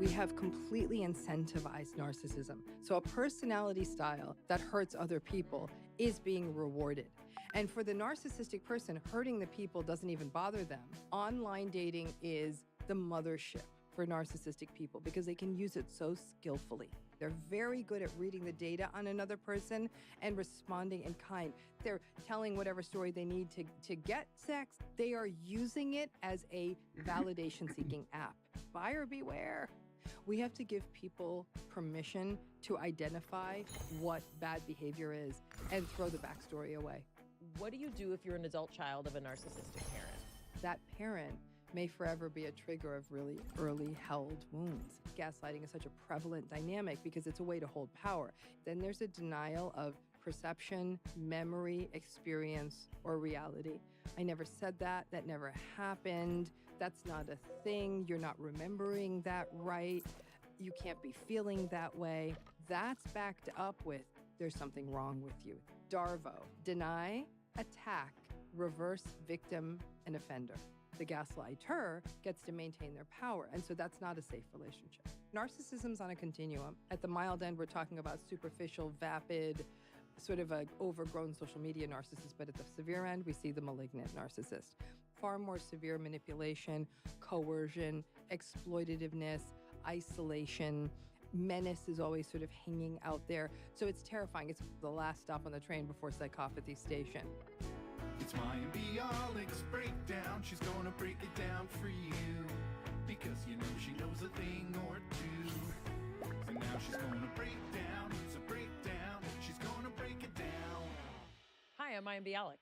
We have completely incentivized narcissism. So a personality style that hurts other people is being rewarded. And for the narcissistic person, hurting the people doesn't even bother them. Online dating is the mothership for narcissistic people because they can use it so skillfully. They're very good at reading the data on another person and responding in kind. They're telling whatever story they need to get sex. They are using it as a validation-seeking app. Buyer beware. We have to give people permission to identify what bad behavior is and throw the backstory away. What do you do if you're an adult child of a narcissistic parent? That parent may forever be a trigger of really early held wounds. Gaslighting is such a prevalent dynamic because it's a way to hold power. Then there's a denial of perception, memory, experience, or reality. I never said that. That never happened. That's not a thing. You're not remembering that right. You can't be feeling that way. That's backed up with there's something wrong with you. DARVO, deny, attack, reverse victim, and offender. The gaslighter gets to maintain their power, and so that's not a safe relationship. Narcissism's on a continuum. At the mild end, we're talking about superficial, vapid, sort of a overgrown social media narcissist, but at the severe end, we see the malignant narcissist. Far more severe manipulation, coercion, exploitativeness, isolation, menace is always sort of hanging out there. So it's terrifying. It's the last stop on the train before Psychopathy Station. It's Maya Bialik's breakdown. She's gonna break it down for you because you know she knows a thing or two. And now she's gonna break down. It's a breakdown. She's gonna break it down. Hi, I'm Maya Bialik.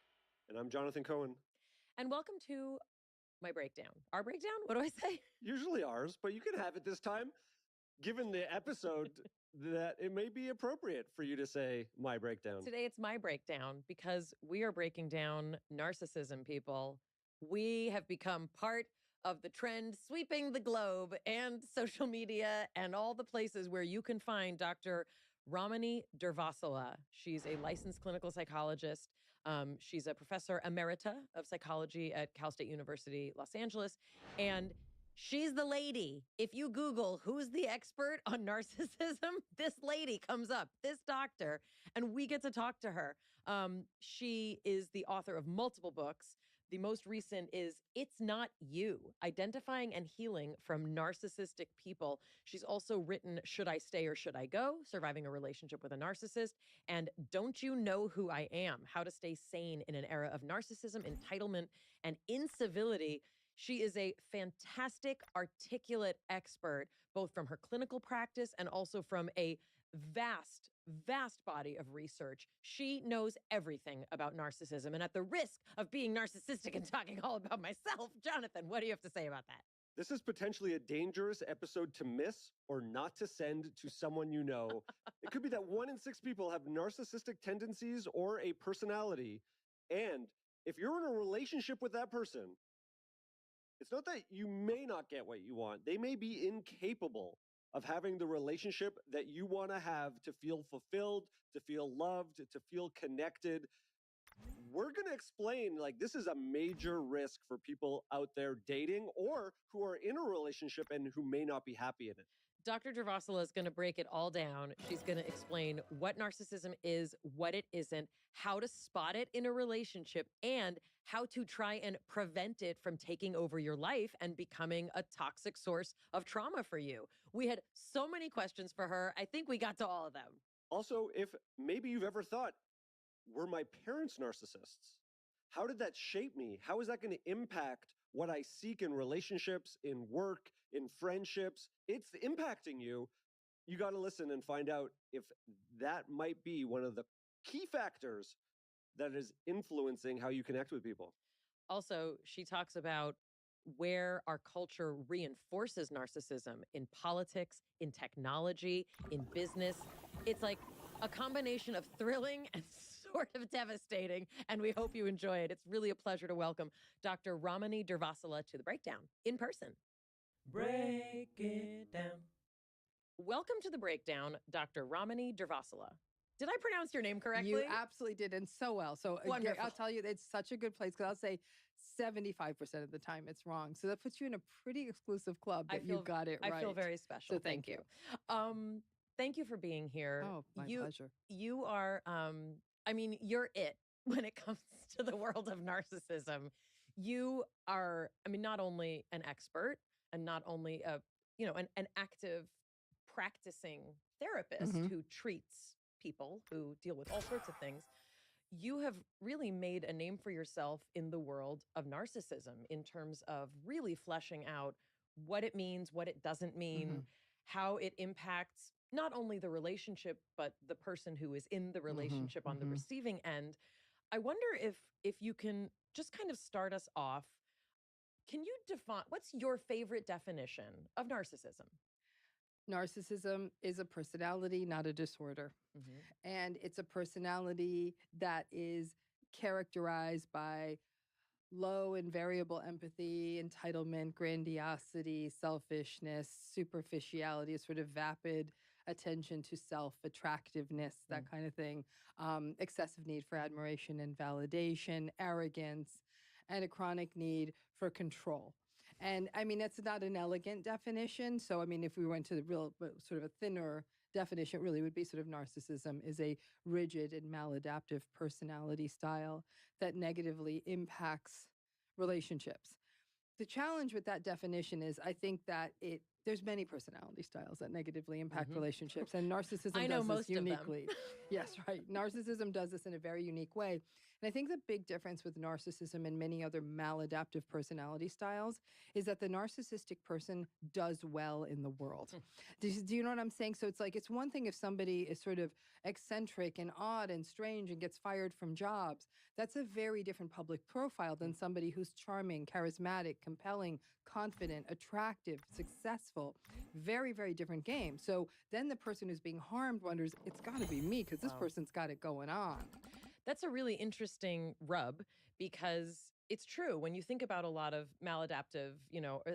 And I'm Jonathan Cohen. And welcome to my breakdown. Our breakdown? What do I say? Usually ours, but you can have it this time. Given the episode, that it may be appropriate for you to say my breakdown. Today it's my breakdown because we are breaking down narcissism, people. We have become part of the trend sweeping the globe and social media and all the places where you can find Dr. Ramani Durvasula. She's a licensed clinical psychologist. She's a professor emerita of psychology at Cal State University, Los Angeles. And she's the lady. If you Google who's the expert on narcissism, this lady comes up, this doctor, and we get to talk to her. She is the author of multiple books. The most recent is It's Not You, Identifying and Healing from Narcissistic People. She's also written Should I Stay or Should I Go? Surviving a Relationship with a Narcissist. And Don't You Know Who I Am? How to Stay Sane in an Era of Narcissism, Entitlement, and Incivility. She is a fantastic, articulate expert, both from her clinical practice and also from a vast, vast body of research. She knows everything about narcissism. And at the risk of being narcissistic and talking all about myself, Jonathan, what do you have to say about that? This is potentially a dangerous episode to miss or not to send to someone you know. It could be that 1 in 6 people have narcissistic tendencies or a personality. And if you're in a relationship with that person, it's not that you may not get what you want. They may be incapable of having the relationship that you want to have to feel fulfilled, to feel loved, to feel connected. We're going to explain, this is a major risk for people out there dating or who are in a relationship and who may not be happy in it. Dr. Durvasula is going to break it all down. She's going to explain what narcissism is, what it isn't, how to spot it in a relationship, and how to try and prevent it from taking over your life and becoming a toxic source of trauma for you. We had so many questions for her. I think we got to all of them. Also, if maybe you've ever thought, were my parents narcissists? How did that shape me? How is that going to impact what I seek in relationships, in work, in friendships? It's impacting you. You got to listen and find out if that might be one of the key factors that is influencing how you connect with people. Also, she talks about where our culture reinforces narcissism in politics, in technology, in business. It's like a combination of thrilling and sort of devastating, and we hope you enjoy it. It's really a pleasure to welcome Dr. Ramani Durvasula to The Breakdown in person. Break it down. Welcome to The Breakdown, Dr. Ramani Durvasula. Did I pronounce your name correctly? You absolutely did, and so well. So Wonderful. I'll tell you, it's such a good place because I'll say 75% of the time it's wrong. So that puts you in a pretty exclusive club I that you feel- got it right. I feel very special. So thank you. Thank you for being here. Oh, my pleasure. You are, I mean, you're it when it comes to the world of narcissism. You are, I mean, not only an expert and not only an active practicing therapist Mhm. who treats people who deal with all sorts of things. You have really made a name for yourself in the world of narcissism in terms of really fleshing out what it means, what it doesn't mean, Mhm. how it impacts not only the relationship, but the person who is in the relationship on the mhm. receiving end. I wonder if you can just kind of start us off. Can you define what's your favorite definition of narcissism? Narcissism is a personality, not a disorder. And it's a personality that is characterized by low and variable empathy, entitlement, grandiosity, selfishness, superficiality, a sort of vapid attention to self, attractiveness, that kind of thing, excessive need for admiration and validation, arrogance, and a chronic need for control. And I mean, that's not an elegant definition. So, I mean, if we went to the real sort of a thinner definition, it really would be sort of narcissism is a rigid and maladaptive personality style that negatively impacts relationships. The challenge with that definition is I think that there's many personality styles that negatively impact relationships, and narcissism I know does most this of them. uniquely. Yes, right. Narcissism does this in a very unique way. And I think the big difference with narcissism and many other maladaptive personality styles is that the narcissistic person does well in the world. Do you know what I'm saying? So it's like, it's one thing if somebody is sort of eccentric and odd and strange and gets fired from jobs. That's a very different public profile than somebody who's charming, charismatic, compelling, confident, attractive, successful. Very, very different game. So then the person who's being harmed wonders, it's got to be me because this person's got it going on. That's a really interesting rub because it's true when you think about a lot of maladaptive,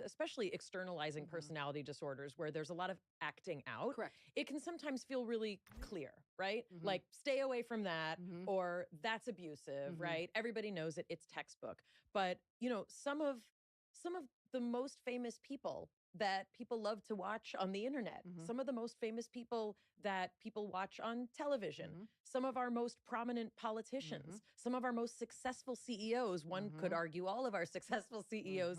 especially externalizing personality disorders where there's a lot of acting out. Correct. It can sometimes feel really clear, right? Like stay away from that or that's abusive, right? Everybody knows it. It's textbook. But, some of the most famous people that people love to watch on the internet, some of the most famous people that people watch on television, some of our most prominent politicians, some of our most successful CEOs, one could argue all of our successful CEOs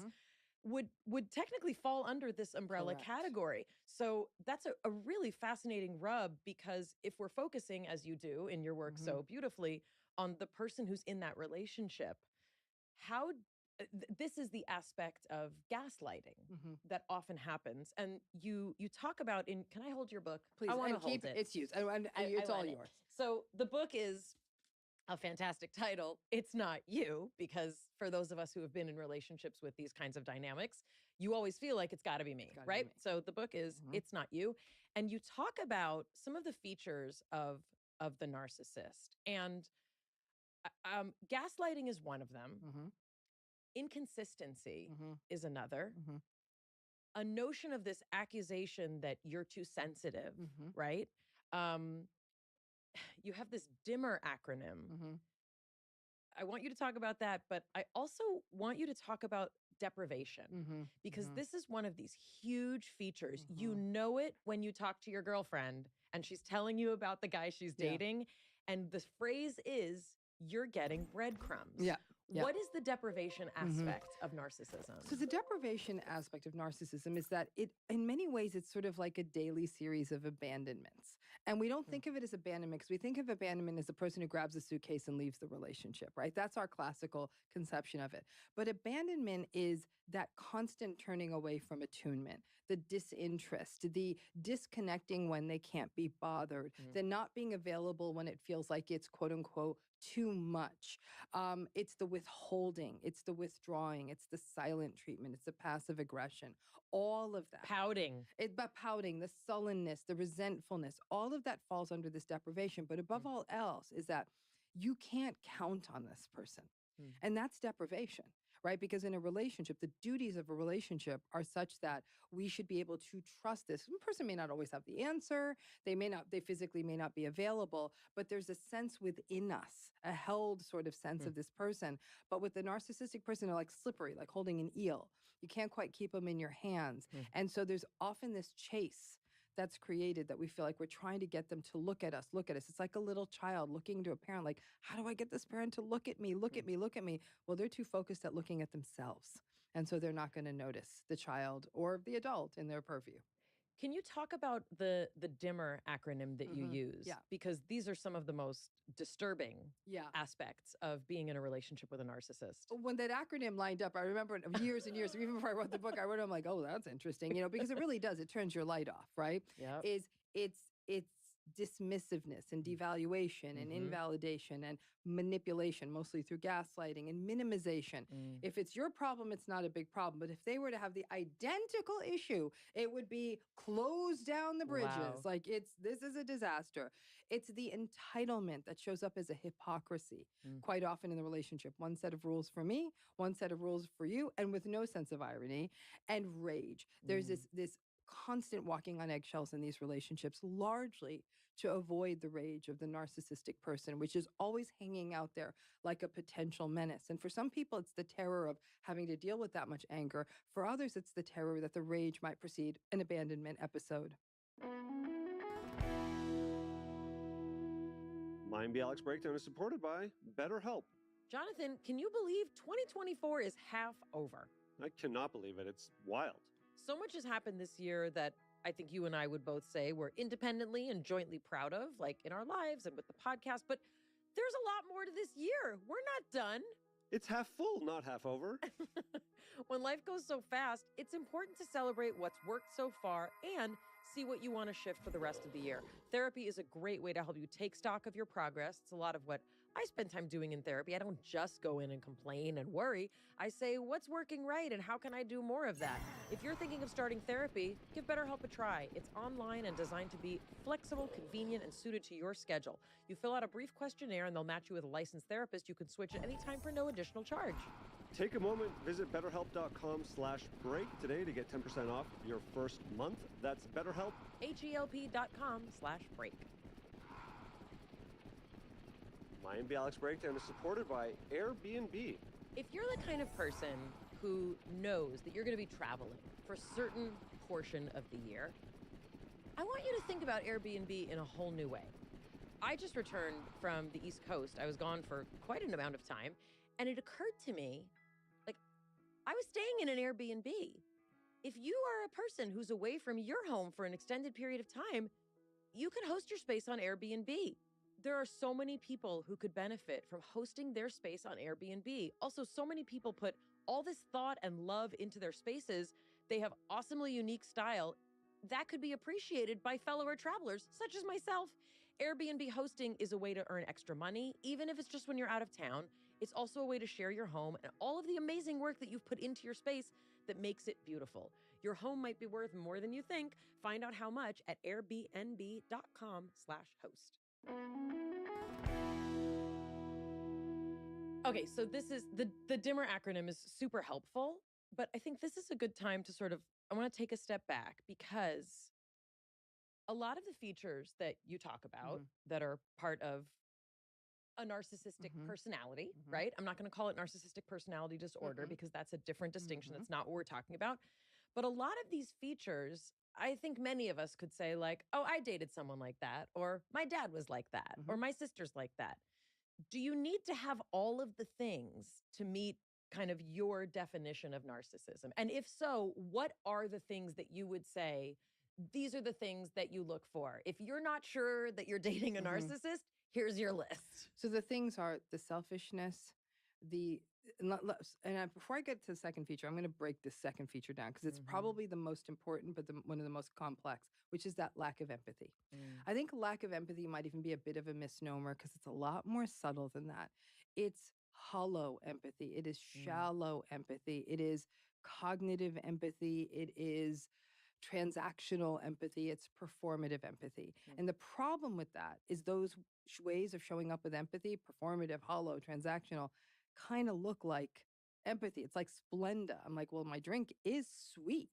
would technically fall under this umbrella Correct. category. So that's a really fascinating rub because if we're focusing, as you do in your work so beautifully, on the person who's in that relationship, how this is the aspect of gaslighting that often happens. And you talk about can I hold your book? Please, I want to and hold keep it. it's used. It's all want it. yours. So the book is a fantastic title. It's Not You, because for those of us who have been in relationships with these kinds of dynamics, you always feel like it's got to be me, gotta be right? me. So the book is It's Not You. And you talk about some of the features of the narcissist. And gaslighting is one of them. Inconsistency is another. A notion of this accusation that you're too sensitive, right? You have this DIMMER acronym. I want you to talk about that, but I also want you to talk about deprivation because this is one of these huge features. You know it when you talk to your girlfriend and she's telling you about the guy she's dating. And the phrase is, you're getting breadcrumbs. Yeah. What is the deprivation aspect of narcissism? So the deprivation aspect of narcissism is that in many ways, it's sort of like a daily series of abandonments. And we don't think of it as abandonment because we think of abandonment as the person who grabs a suitcase and leaves the relationship, right? That's our classical conception of it. But abandonment is that constant turning away from attunement, the disinterest, the disconnecting when they can't be bothered, the not being available when it feels like it's quote unquote too much. It's the withholding, it's the withdrawing, it's the silent treatment, it's the passive aggression, all of that. Pouting. But pouting, the sullenness, the resentfulness, all of that falls under this deprivation. But above all else is that you can't count on this person. And that's deprivation, right? Because in a relationship, the duties of a relationship are such that we should be able to trust this. One person may not always have the answer. They physically may not be available, but there's a sense within us, a held sort of sense of this person. But with the narcissistic person, they're like slippery, like holding an eel. You can't quite keep them in your hands. And so there's often this chase that's created that we feel like we're trying to get them to look at us, look at us. It's like a little child looking to a parent, like, how do I get this parent to look at me, look at me, look at me? Well, they're too focused at looking at themselves. And so they're not going to notice the child or the adult in their purview. Can you talk about the dimmer acronym that you use? Yeah. Because these are some of the most disturbing Yeah. aspects of being in a relationship with a narcissist. When that acronym lined up, I remember years and years, even before I wrote the book, I wrote it, I'm like, oh, that's interesting, because it really does. It turns your light off, right? Yep. It's dismissiveness and devaluation and invalidation and manipulation, mostly through gaslighting and minimization. If it's your problem, it's not a big problem. But if they were to have the identical issue, it would be close down the bridges. Wow. Like this is a disaster. It's the entitlement that shows up as a hypocrisy quite often in the relationship. One set of rules for me, one set of rules for you, and with no sense of irony and rage. There's this constant walking on eggshells in these relationships, largely to avoid the rage of the narcissistic person, which is always hanging out there like a potential menace. And for some people, it's the terror of having to deal with that much anger. For others, it's the terror that the rage might precede an abandonment episode. Mind Be Alex Breakdown is supported by BetterHelp. Jonathan, can you believe 2024 is half over? I cannot believe it. It's wild. So much has happened this year that I think you and I would both say we're independently and jointly proud of, like in our lives and with the podcast. But there's a lot more to this year. We're not done. It's half full, not half over. When life goes so fast, it's important to celebrate what's worked so far and see what you want to shift for the rest of the year. Therapy is a great way to help you take stock of your progress. It's a lot of what I spend time doing in therapy. I don't just go in and complain and worry. I say, what's working right and how can I do more of that? If you're thinking of starting therapy, give BetterHelp a try. It's online and designed to be flexible, convenient, and suited to your schedule. You fill out a brief questionnaire and they'll match you with a licensed therapist. You can switch at any time for no additional charge. Take a moment, visit betterhelp.com/break today to get 10% off your first month. That's BetterHelp. HELP.com/break. Mind Be Alex Breakdown is supported by Airbnb. If you're the kind of person who knows that you're going to be traveling for a certain portion of the year, I want you to think about Airbnb in a whole new way. I just returned from the East Coast. I was gone for quite an amount of time, and it occurred to me, like, I was staying in an Airbnb. If you are a person who's away from your home for an extended period of time, you can host your space on Airbnb. There are so many people who could benefit from hosting their space on Airbnb. Also, so many people put all this thought and love into their spaces. They have awesomely unique style that could be appreciated by fellow travelers, such as myself. Airbnb hosting is a way to earn extra money, even if it's just when you're out of town. It's also a way to share your home and all of the amazing work that you've put into your space that makes it beautiful. Your home might be worth more than you think. Find out how much at airbnb.com/host. Okay, so this is the dimmer acronym is super helpful, but I think this is a good time to I want to take a step back because a lot of the features that you talk about that are part of a narcissistic personality, right? I'm not going to call it narcissistic personality disorder because that's a different distinction. That's not what we're talking about. But a lot of these features, I think many of us could say like, oh, I dated someone like that, or my dad was like that, or my sister's like that. Do you need to have all of the things to meet kind of your definition of narcissism? And if so, what are the things that you would say, these are the things that you look for? If you're not sure that you're dating a narcissist, here's your list. So the things are the selfishness, before I get to the second feature, I'm going to break this second feature down because it's probably the most important, but one of the most complex, which is that lack of empathy. I think lack of empathy might even be a bit of a misnomer because it's a lot more subtle than that. It's hollow empathy. It is shallow empathy. It is cognitive empathy. It is transactional empathy. It's performative empathy. And the problem with that is those ways of showing up with empathy, performative, hollow, transactional, kind of look like empathy. It's like Splenda. I'm like, well, my drink is sweet,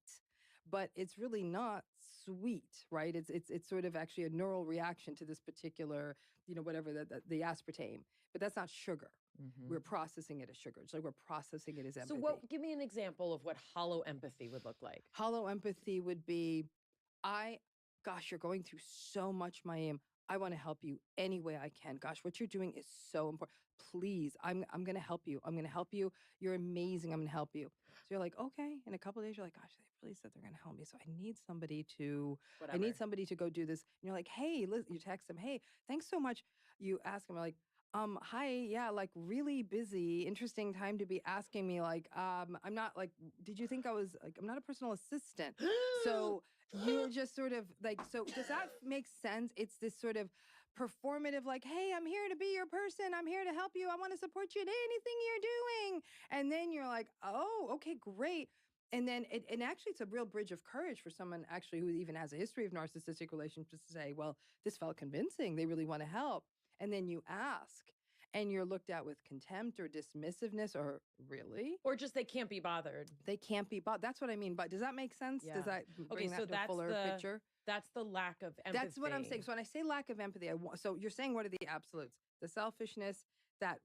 but it's really not sweet, right? It's sort of actually a neural reaction to this particular, whatever the aspartame, but that's not sugar. We're processing it as sugar. It's like we're processing it as empathy. So give me an example of what hollow empathy would look like. Hollow empathy would be, gosh, you're going through so much, Mayim. I want to help you any way I can. Gosh, what you're doing is so important. Please, I'm going to help you. I'm going to help you. You're amazing. I'm going to help you. So you're like, okay. In a couple of days, you're like, gosh, they really said they're going to help me. So I need somebody to go do this. And you're like, hey, you text them, hey, thanks so much. You ask them like, hi, yeah, like really busy, interesting time to be asking me like, I'm not like, did you think I was like, I'm not a personal assistant. So you're just sort of like, so does that make sense? It's this sort of performative, like, hey, I'm here to be your person. I'm here to help you. I want to support you in anything you're doing. And then you're like, oh, okay, great. And then and actually it's a real bridge of courage for someone actually who even has a history of narcissistic relationships to say, well, this felt convincing. They really want to help. And then you ask and you're looked at with contempt or dismissiveness or really? Or just they can't be bothered. They can't be bothered. That's what I mean. But does that make sense? Yeah. Does that bring that to a fuller picture? That's the lack of empathy. That's what I'm saying. So when I say lack of empathy, so you're saying what are the absolutes? The selfishness, that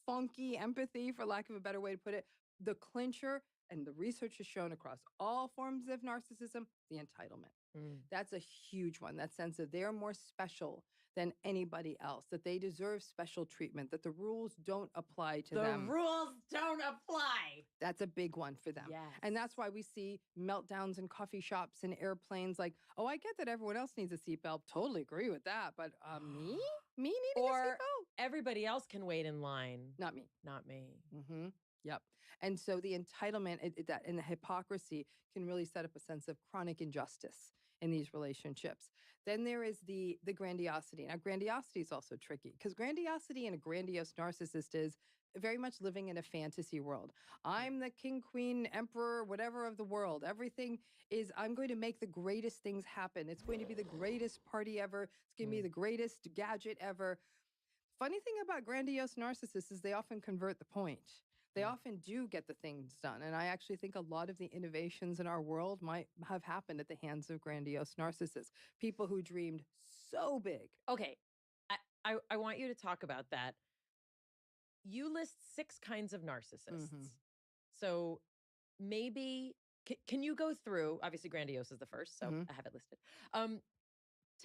funky empathy, for lack of a better way to put it, the clincher, and the research has shown across all forms of narcissism, the entitlement. That's a huge one. That sense of they're more special than anybody else, that they deserve special treatment, that the rules don't apply to them. The rules don't apply. That's a big one for them. Yes. And that's why we see meltdowns in coffee shops and airplanes like, oh, I get that everyone else needs a seatbelt. Totally agree with that. But me? Me needing a seatbelt? Everybody else can wait in line. Not me. Not me. Mm-hmm. Yep. And so the entitlement that and the hypocrisy can really set up a sense of chronic injustice in these relationships. Then there is the grandiosity. Now, grandiosity is also tricky because grandiosity in a grandiose narcissist is very much living in a fantasy world. I'm the king, queen, emperor, whatever of the world. Everything is, I'm going to make the greatest things happen. It's going to be the greatest party ever. It's going to be the greatest gadget ever. Funny thing about grandiose narcissists is they often convert the point. They often do get the things done. And I actually think a lot of the innovations in our world might have happened at the hands of grandiose narcissists, people who dreamed so big. Okay, I want you to talk about that. You list 6 kinds of narcissists. So maybe, can you go through, obviously grandiose is the first, so I have it listed.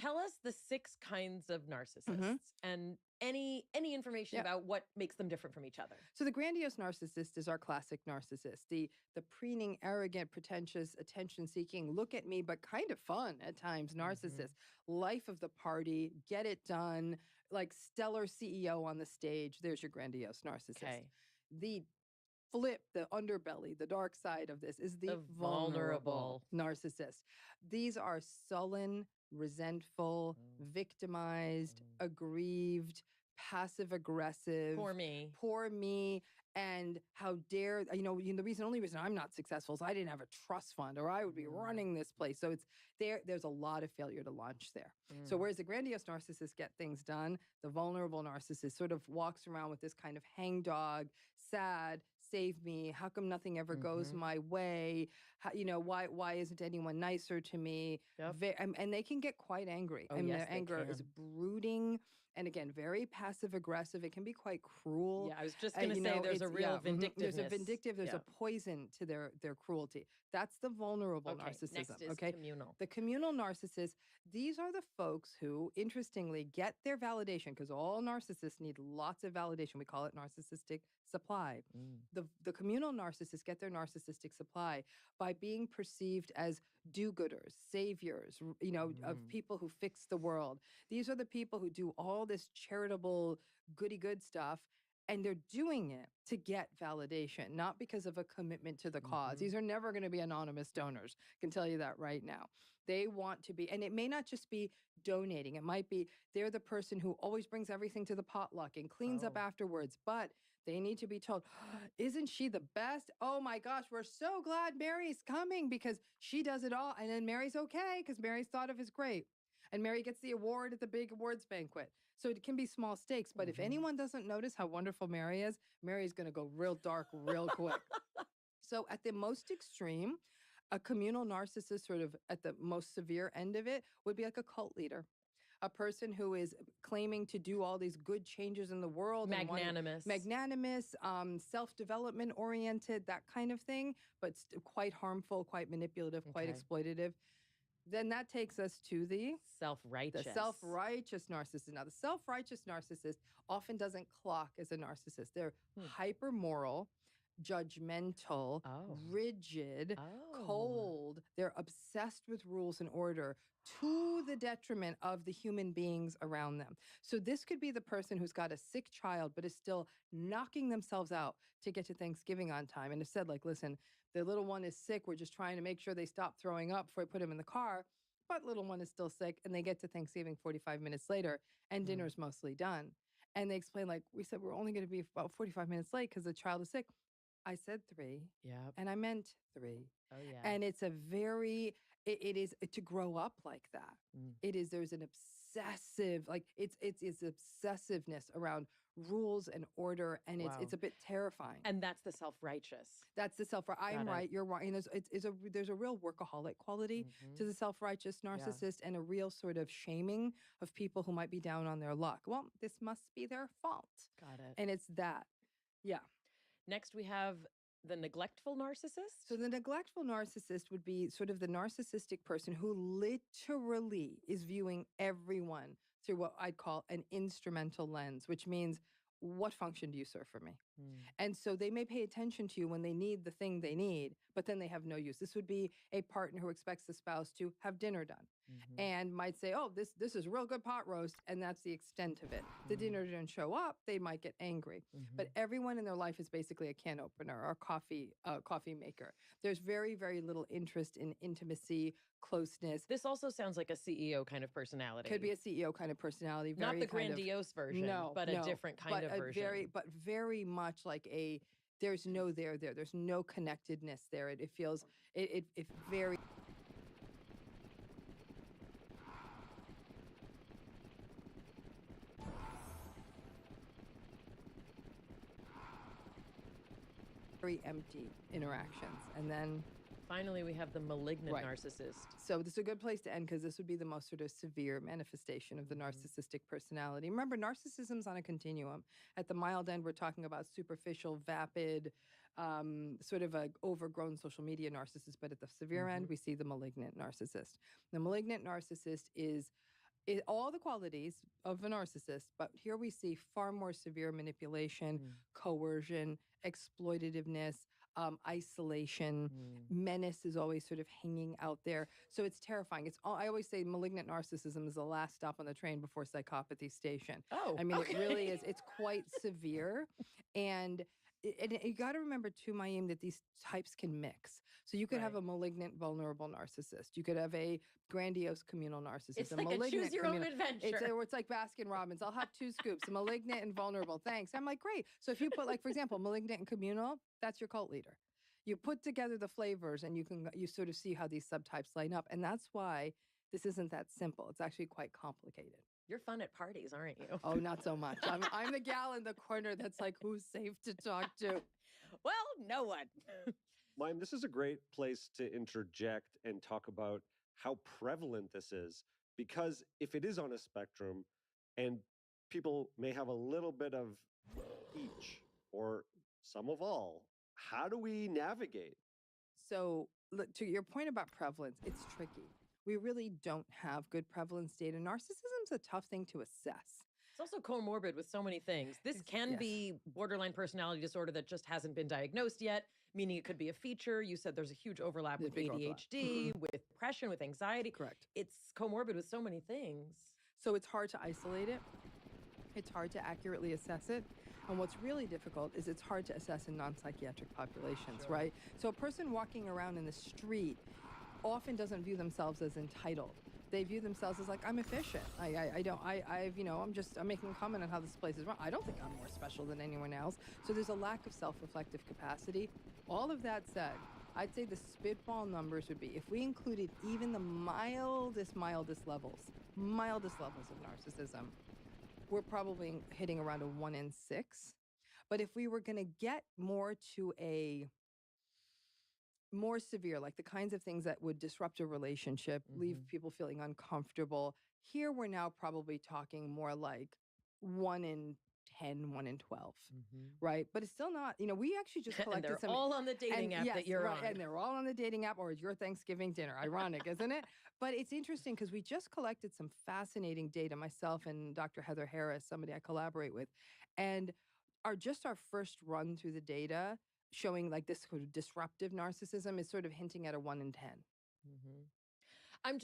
Tell us the 6 kinds of narcissists and any information about what makes them different from each other. So the grandiose narcissist is our classic narcissist, the preening, arrogant, pretentious, attention-seeking, look at me, but kind of fun at times narcissist. Life of the party, get it done, like stellar CEO on the stage. There's your grandiose narcissist. Okay. The flip, the underbelly, the dark side of this is the vulnerable narcissist. These are sullen, resentful, victimized, aggrieved, passive aggressive. Poor me. And how dare, the only reason I'm not successful is I didn't have a trust fund or I would be running this place. So it's there's a lot of failure to launch there. So whereas the grandiose narcissist get things done, the vulnerable narcissist sort of walks around with this kind of hangdog, sad, save me. How come nothing ever goes my way? How, why isn't anyone nicer to me? Yep. And they can get quite angry. Oh, and yes, their anger is brooding. And again, very passive aggressive. It can be quite cruel. Yeah, I was just going to say there's a real vindictiveness. There's a poison to their cruelty. That's the vulnerable narcissism. Next is communal. The communal narcissists, these are the folks who, interestingly, get their validation, because all narcissists need lots of validation. We call it narcissistic supply. The communal narcissists get their narcissistic supply by being perceived as do-gooders, saviors, of people who fix the world. These are the people who do all this charitable, goody-good stuff, and they're doing it to get validation, not because of a commitment to the cause. These are never going to be anonymous donors. I can tell you that right now. They want to be, and it may not just be donating. It might be they're the person who always brings everything to the potluck and cleans up afterwards, but they need to be told, isn't she the best? Oh my gosh, we're so glad Mary's coming because she does it all. And then Mary's okay because Mary's thought of as great. And Mary gets the award at the big awards banquet. So it can be small stakes. But if anyone doesn't notice how wonderful Mary is going to go real dark real quick. So at the most extreme, a communal narcissist, sort of at the most severe end of it, would be like a cult leader. A person who is claiming to do all these good changes in the world. Magnanimous, self-development oriented, that kind of thing, but quite harmful, quite manipulative, quite exploitative. Then that takes us to the self-righteous narcissist. Now, the self-righteous narcissist often doesn't clock as a narcissist. They're hyper-moral, judgmental, rigid, cold. They're obsessed with rules and order to the detriment of the human beings around them. So this could be the person who's got a sick child, but is still knocking themselves out to get to Thanksgiving on time. And have said, like, listen, the little one is sick. We're just trying to make sure they stop throwing up before I put him in the car. But little one is still sick. And they get to Thanksgiving 45 minutes later and dinner's mostly done. And they explain, like, we said we're only going to be about 45 minutes late because the child is sick. I said 3. Yeah. And I meant 3. Oh, yeah. And it's a very, it is to grow up like that. There's an obsessive, like it's obsessiveness around rules and order. And it's a bit terrifying. And that's the self-righteous. That's the I'm right, you're right. And there's a real workaholic quality to the self-righteous narcissist and a real sort of shaming of people who might be down on their luck. Well, this must be their fault. Got it. And it's that. Yeah. Next, we have the neglectful narcissist. So the neglectful narcissist would be sort of the narcissistic person who literally is viewing everyone through what I'd call an instrumental lens, which means, what function do you serve for me? And so they may pay attention to you when they need the thing they need, but then they have no use. This would be a partner who expects the spouse to have dinner done and might say, oh, this is real good pot roast. And that's the extent of it. The dinner didn't show up, they might get angry. But everyone in their life is basically a can opener or coffee maker. There's very, very little interest in intimacy, closeness. This also sounds like a CEO kind of personality. Could be a CEO kind of personality. Not the grandiose version, but a different kind of version. Very much like there's no there. There's no connectedness there. It feels, it very... very empty interactions. And then finally, we have the malignant narcissist. So this is a good place to end because this would be the most sort of severe manifestation of the narcissistic personality. Remember, narcissism's on a continuum. At the mild end, we're talking about superficial, vapid, sort of a overgrown social media narcissist. But at the severe end, we see the malignant narcissist. The malignant narcissist is all the qualities of a narcissist, but here we see far more severe manipulation, coercion, exploitativeness, isolation, menace is always sort of hanging out there. So it's terrifying. I always say malignant narcissism is the last stop on the train before psychopathy station. Oh, I mean, it really is. It's quite severe. And you got to remember too, Mayim, that these types can mix. So you could have a malignant, vulnerable narcissist. You could have a grandiose, communal narcissist. It's like a choose your own adventure. It's like Baskin Robbins. I'll have 2 scoops, malignant and vulnerable. Thanks. I'm like, great. So if you put, like, for example, malignant and communal, that's your cult leader. You put together the flavors and you sort of see how these subtypes line up. And that's why this isn't that simple. It's actually quite complicated. You're fun at parties, aren't you? Oh, not so much. I'm the gal in the corner that's like, who's safe to talk to? Well, no one. Mayim, this is a great place to interject and talk about how prevalent this is. Because if it is on a spectrum and people may have a little bit of each or some of all, how do we navigate? So look, to your point about prevalence, it's tricky. We really don't have good prevalence data. Narcissism's a tough thing to assess. It's also comorbid with so many things. This can be borderline personality disorder that just hasn't been diagnosed yet, meaning it could be a feature. You said there's a huge overlap with ADHD, with depression, with anxiety. Correct. It's comorbid with so many things. So it's hard to isolate it. It's hard to accurately assess it. And what's really difficult is it's hard to assess in non-psychiatric populations, right? So a person walking around in the street often doesn't view themselves as entitled. They view themselves as like, I'm efficient. I'm making a comment on how this place is run. I don't think I'm more special than anyone else. So there's a lack of self-reflective capacity. All of that said, I'd say the spitball numbers would be if we included even the mildest levels of narcissism, we're probably hitting around a 1 in 6. But if we were going to get more to a more severe, like the kinds of things that would disrupt a relationship, leave people feeling uncomfortable, here we're now probably talking more like 1 in 10, 1 in 12, right? But it's still not, we actually just And collected they're some. all on the dating app that you're on. And they're all on the dating app or your Thanksgiving dinner. Ironic, isn't it? But it's interesting because we just collected some fascinating data, myself and Dr. Heather Harris, somebody I collaborate with, and our first run through the data showing like this sort of disruptive narcissism is sort of hinting at a 1 in 10. I'm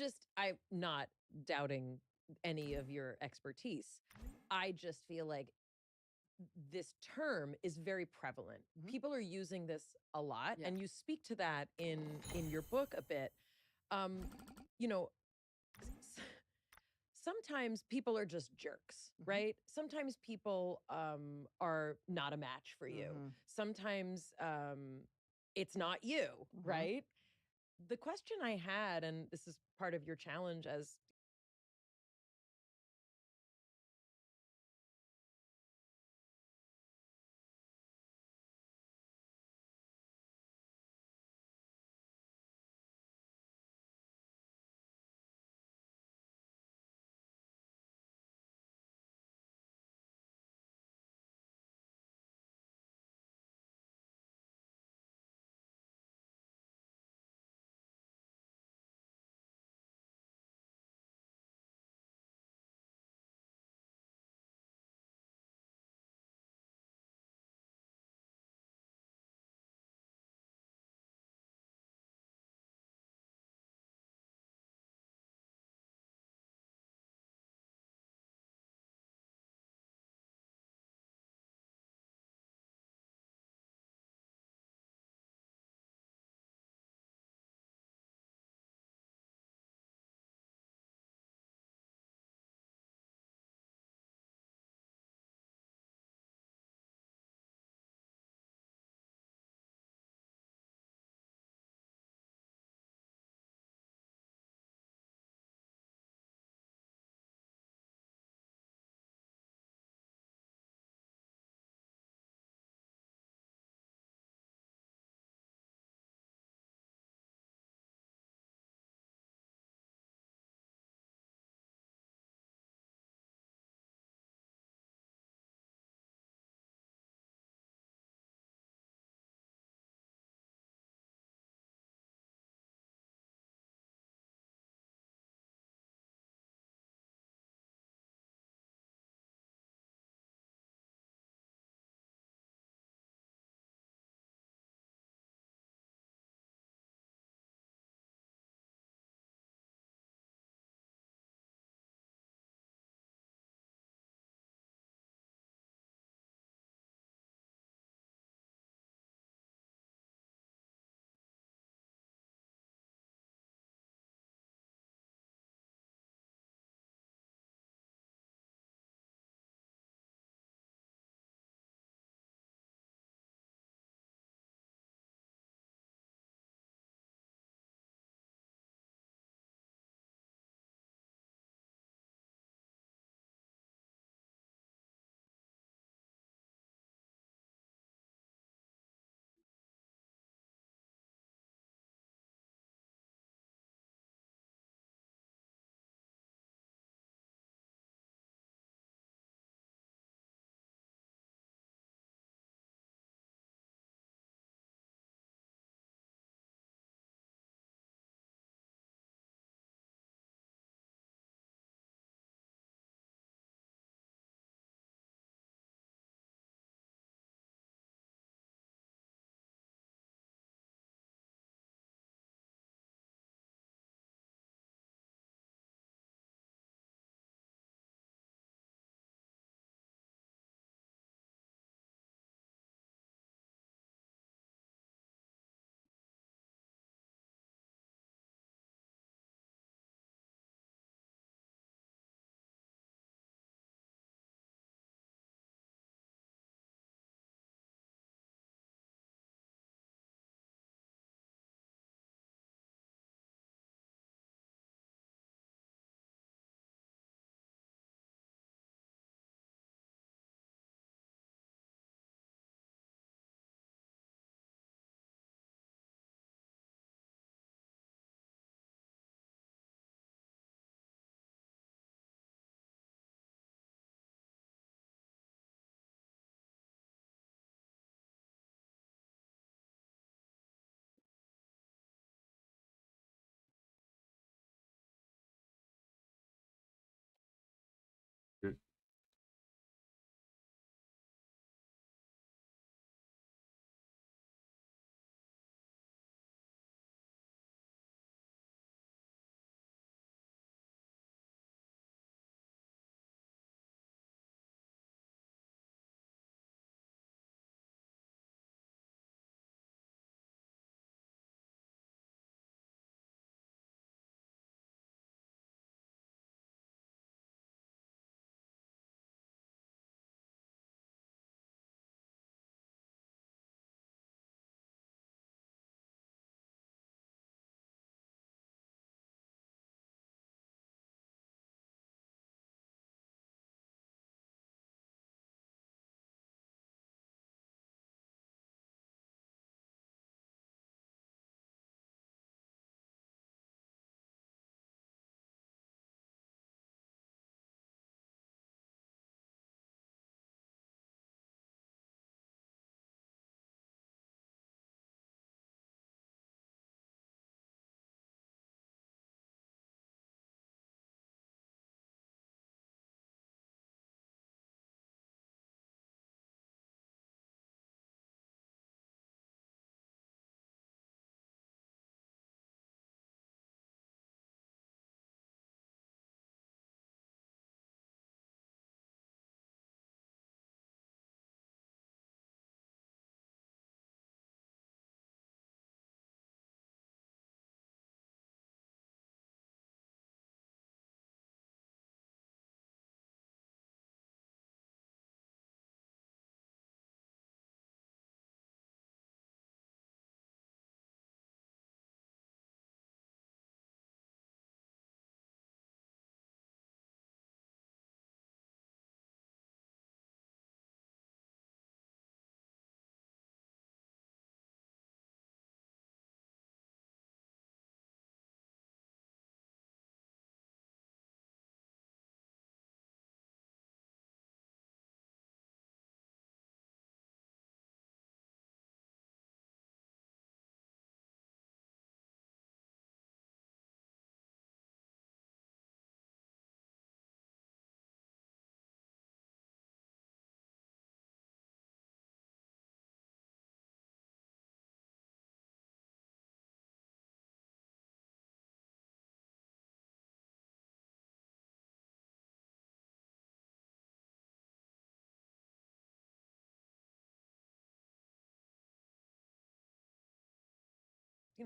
not doubting any of your expertise. I just feel like this term is very prevalent. People are using this a lot, and you speak to that in your book a bit. You know, sometimes people are just jerks, right? Sometimes people are not a match for you. Sometimes it's not you, right? The question I had, and this is part of your challenge as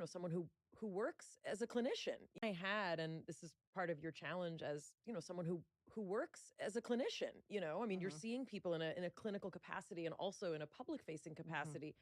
someone who works as a clinician. I had, and this is part of your challenge as, someone who works as a clinician, I mean, you're seeing people in a clinical capacity and also in a public facing capacity.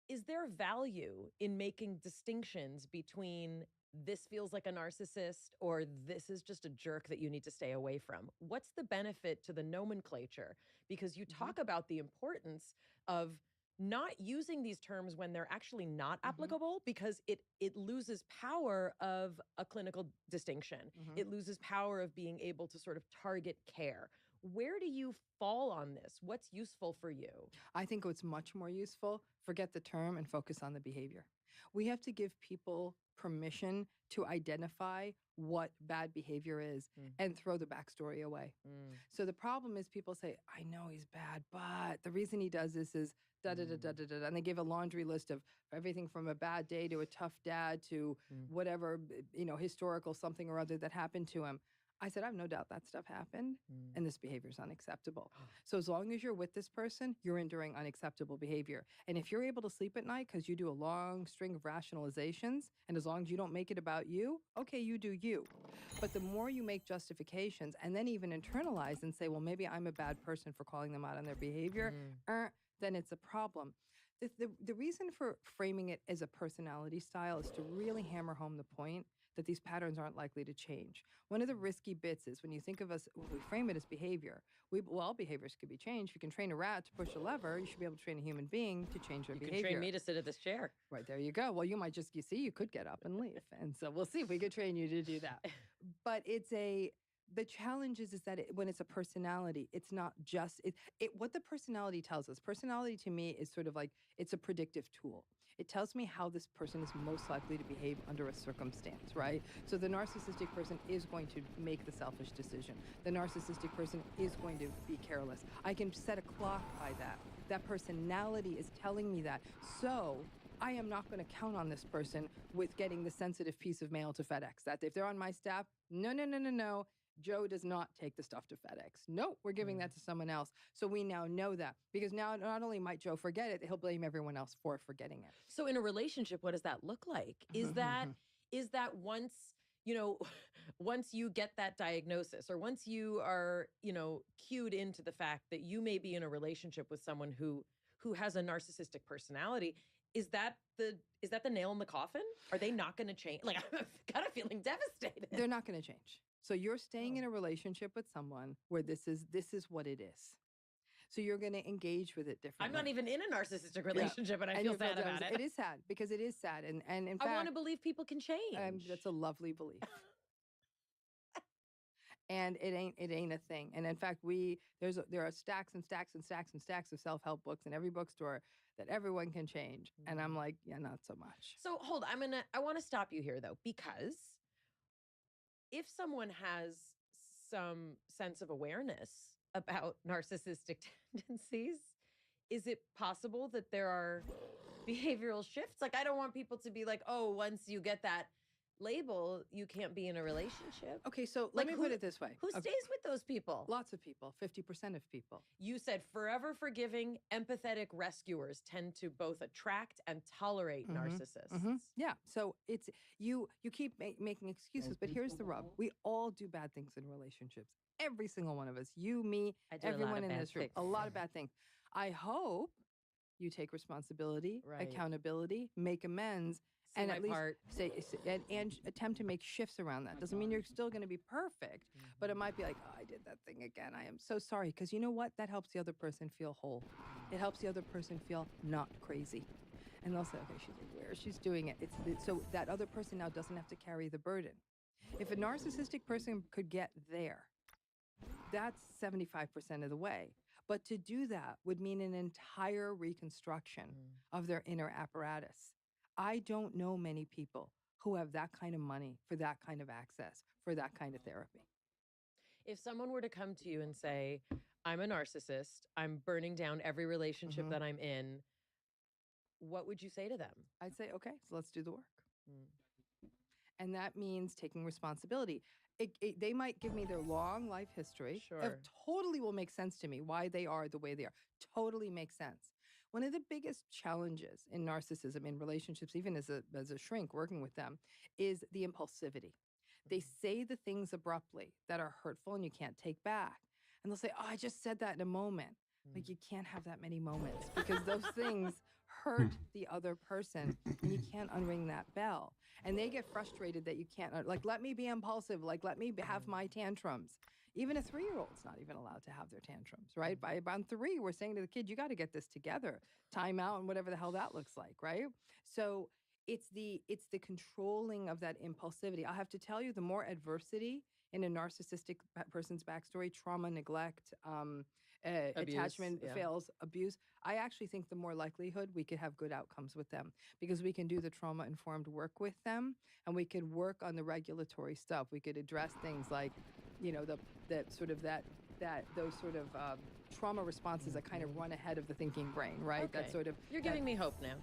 Is there value in making distinctions between this feels like a narcissist or this is just a jerk that you need to stay away from? What's the benefit to the nomenclature? Because you talk about the importance of not using these terms when they're actually not applicable, because it loses power of a clinical distinction. It loses power of being able to sort of target care. Where do you fall on this? What's useful for you? I think what's much more useful, forget the term and focus on the behavior. We have to give people permission to identify what bad behavior is and throw the backstory away. So the problem is people say, I know he's bad, but the reason he does this is da da da da da da. And they give a laundry list of everything from a bad day to a tough dad to whatever, historical something or other that happened to him. I said, I have no doubt that stuff happened, and this behavior is unacceptable. So as long as you're with this person, you're enduring unacceptable behavior. And if you're able to sleep at night because you do a long string of rationalizations, and as long as you don't make it about you, okay, you do you. But the more you make justifications and then even internalize and say, well, maybe I'm a bad person for calling them out on their behavior, then it's a problem. The reason for framing it as a personality style is to really hammer home the point that these patterns aren't likely to change. One of the risky bits is when you think of us, when we frame it as behavior, all behaviors could be changed. If you can train a rat to push a lever, you should be able to train a human being to change their behavior. You can train me to sit at this chair. Right, there you go. Well, you might just, you could get up and leave. And so we'll see if we could train you to do that. But the challenge is that when it's a personality, it's not just, what the personality tells us. Personality to me is sort of like, it's a predictive tool. It tells me how this person is most likely to behave under a circumstance, right? So the narcissistic person is going to make the selfish decision. The narcissistic person is going to be careless. I can set a clock by that. That personality is telling me that. So I am not going to count on this person with getting the sensitive piece of mail to FedEx. That if they're on my staff, no. Joe does not take the stuff to FedEx. Nope, we're giving that to someone else. So we now know that, because now not only might Joe forget it, he'll blame everyone else for forgetting it. So in a relationship, what does that look like? Is that once, once you get that diagnosis, or once you are, cued into the fact that you may be in a relationship with someone who has a narcissistic personality, is that the nail in the coffin? Are they not going to change? Like, I'm kind of feeling devastated. They're not going to change. So you're staying in a relationship with someone where this is what it is. So you're going to engage with it differently. I'm not even in a narcissistic relationship, and I feel sad about it. It is sad, because it is sad. And in fact, I want to believe people can change. That's a lovely belief. And it ain't a thing. And in fact, there are stacks and stacks and stacks and stacks of self-help books in every bookstore that everyone can change. And I'm like, yeah, not so much. So hold, I want to stop you here though, because if someone has some sense of awareness about narcissistic tendencies, is it possible that there are behavioral shifts? Like, I don't want people to be like, oh, once you get that label, you can't be in a relationship. Okay, so let me put it this way. Who stays with those people? Lots of people, 50% of people. You said forever forgiving, empathetic rescuers tend to both attract and tolerate narcissists. Yeah, so it's you keep making excuses, but here's the rub. We all do bad things in relationships. Every single one of us, you, me, everyone in this room, a lot of bad things. I hope you take responsibility, accountability, make amends, and at least say and attempt to make shifts around that. Doesn't mean you're still going to be perfect, but it might be like, oh, I did that thing again. I am so sorry. Because you know what? That helps the other person feel whole. It helps the other person feel not crazy. And they'll say, okay, she's aware she's doing it. So that other person now doesn't have to carry the burden. If a narcissistic person could get there, that's 75% of the way. But to do that would mean an entire reconstruction of their inner apparatus. I don't know many people who have that kind of money for that kind of access, for that kind of therapy. If someone were to come to you and say, I'm a narcissist, I'm burning down every relationship that I'm in, what would you say to them? I'd say, okay, so let's do the work. And that means taking responsibility. They might give me their long life history. Sure. It totally will make sense to me why they are the way they are. Totally makes sense. One of the biggest challenges in narcissism in relationships, even as a shrink working with them, is the impulsivity. They say the things abruptly that are hurtful and you can't take back. And they'll say, "Oh, I just said that in a moment." Like, you can't have that many moments because those things hurt the other person and you can't unring that bell. And they get frustrated that you can't, like, let me be impulsive, like, let me have my tantrums. Even a 3-year-old's not even allowed to have their tantrums, right? By around 3, we're saying to the kid, you got to get this together, time out, and whatever the hell that looks like, right? So it's the controlling of that impulsivity. I'll have to tell you, the more adversity in a narcissistic person's backstory, trauma, neglect, Abuse, attachment yeah. fails, abuse, I actually think the more likelihood we could have good outcomes with them, because we can do the trauma-informed work with them, and we could work on the regulatory stuff. We could address things like, the sort of those sort of trauma responses that kind of run ahead of the thinking brain, right? Okay. That sort of You're giving me hope now.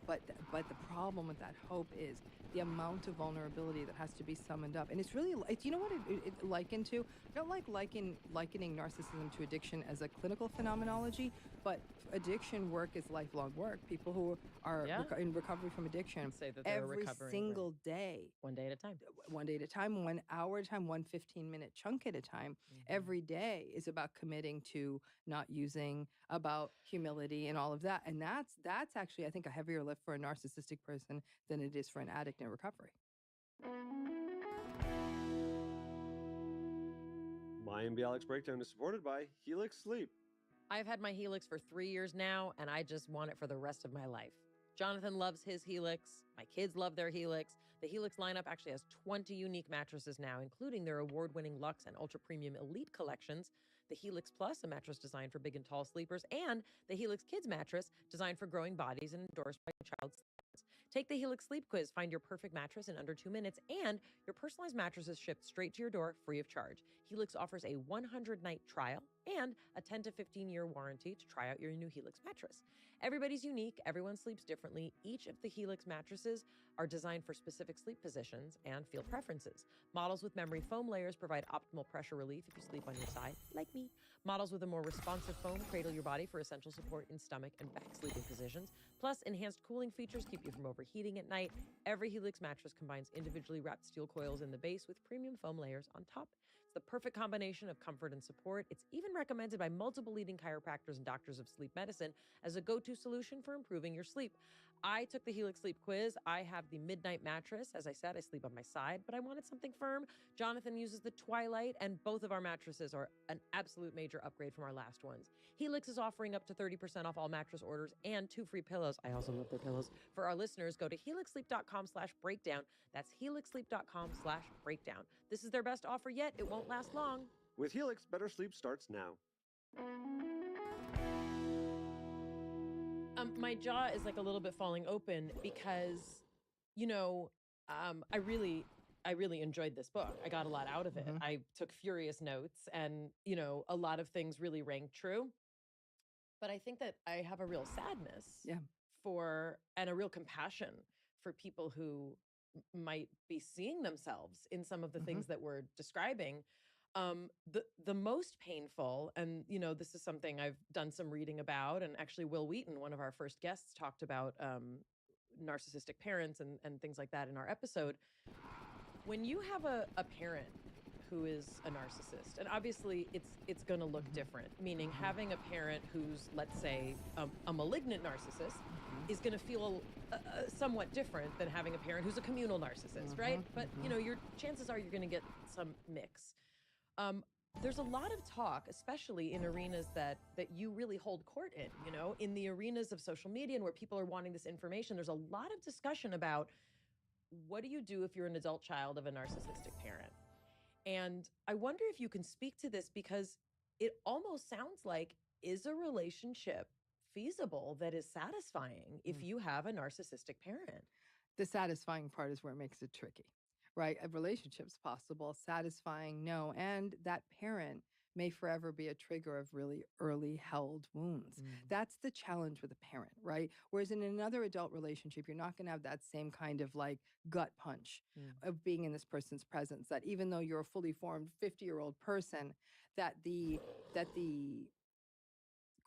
But the problem with that hope is the amount of vulnerability that has to be summoned up. And it's really, you know what it likened to? I don't like likening narcissism to addiction as a clinical phenomenology, but addiction work is lifelong work. People who are in recovery from addiction, Say that they're every recovering, single day, one day at a time. 1 day at a time, 1 hour at a time, one 15-minute chunk at a time. Every day is about committing to not using, about humility and all of that. And that's actually, I think, a heavier lift for a narcissistic person than it is for an addict in recovery. My MB Alex Breakdown is supported by Helix Sleep. I've had my Helix for 3 years now, and I just want it for the rest of my life. Jonathan loves his Helix. My kids love their Helix. The Helix lineup actually has 20 unique mattresses now, including their award-winning Luxe and Ultra Premium Elite collections, the Helix Plus, a mattress designed for big and tall sleepers, and the Helix Kids mattress, designed for growing bodies and endorsed by child sleepers. Take the Helix Sleep Quiz, find your perfect mattress in under 2 minutes, and your personalized mattress is shipped straight to your door free of charge. Helix offers a 100-night trial and a 10 to 15-year warranty to try out your new Helix mattress. Everybody's unique. Everyone sleeps differently. Each of the Helix mattresses are designed for specific sleep positions and feel preferences. Models with memory foam layers provide optimal pressure relief if you sleep on your side, like me. Models with a more responsive foam cradle your body for essential support in stomach and back sleeping positions. Plus, enhanced cooling features keep you from overheating at night. Every Helix mattress combines individually wrapped steel coils in the base with premium foam layers on top. It's the perfect combination of comfort and support. It's even recommended by multiple leading chiropractors and doctors of sleep medicine as a go-to solution for improving your sleep. I took the Helix Sleep Quiz. I have the Midnight mattress. As I said, I sleep on my side, but I wanted something firm. Jonathan uses the Twilight, and both of our mattresses are an absolute major upgrade from our last ones. Helix is offering up to 30% off all mattress orders and 2 free pillows. I also love their pillows. For our listeners, go to helixsleep.com/breakdown. That's helixsleep.com/breakdown. This is their best offer yet. It won't last long. With Helix, better sleep starts now. My jaw is like a little bit falling open because, I really enjoyed this book. I got a lot out of it. I took furious notes and, a lot of things really rang true. But I think that I have a real sadness and a real compassion for people who might be seeing themselves in some of the things that we're describing. The most painful, and this is something I've done some reading about, and actually Will Wheaton, one of our first guests, talked about narcissistic parents and things like that in our episode. When you have a parent who is a narcissist, and obviously it's going to look different, meaning having a parent who's, let's say, a malignant narcissist is going to feel somewhat different than having a parent who's a communal narcissist, right? But your chances are you're going to get some mix. There's a lot of talk, especially in arenas that you really hold court in the arenas of social media and where people are wanting this information. There's a lot of discussion about what do you do if you're an adult child of a narcissistic parent? And I wonder if you can speak to this, because it almost sounds like, is a relationship feasible that is satisfying if you have a narcissistic parent? The satisfying part is where it makes it tricky, right? A relationship's possible, satisfying, no. And that parent may forever be a trigger of really early held wounds. That's the challenge with a parent, right? Whereas in another adult relationship, you're not going to have that same kind of like gut punch of being in this person's presence, that even though you're a fully formed 50-year-old person, that the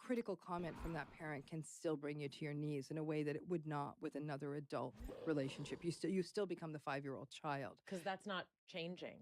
critical comment from that parent can still bring you to your knees in a way that it would not with another adult relationship. You still become the 5-year-old child. Because that's not changing.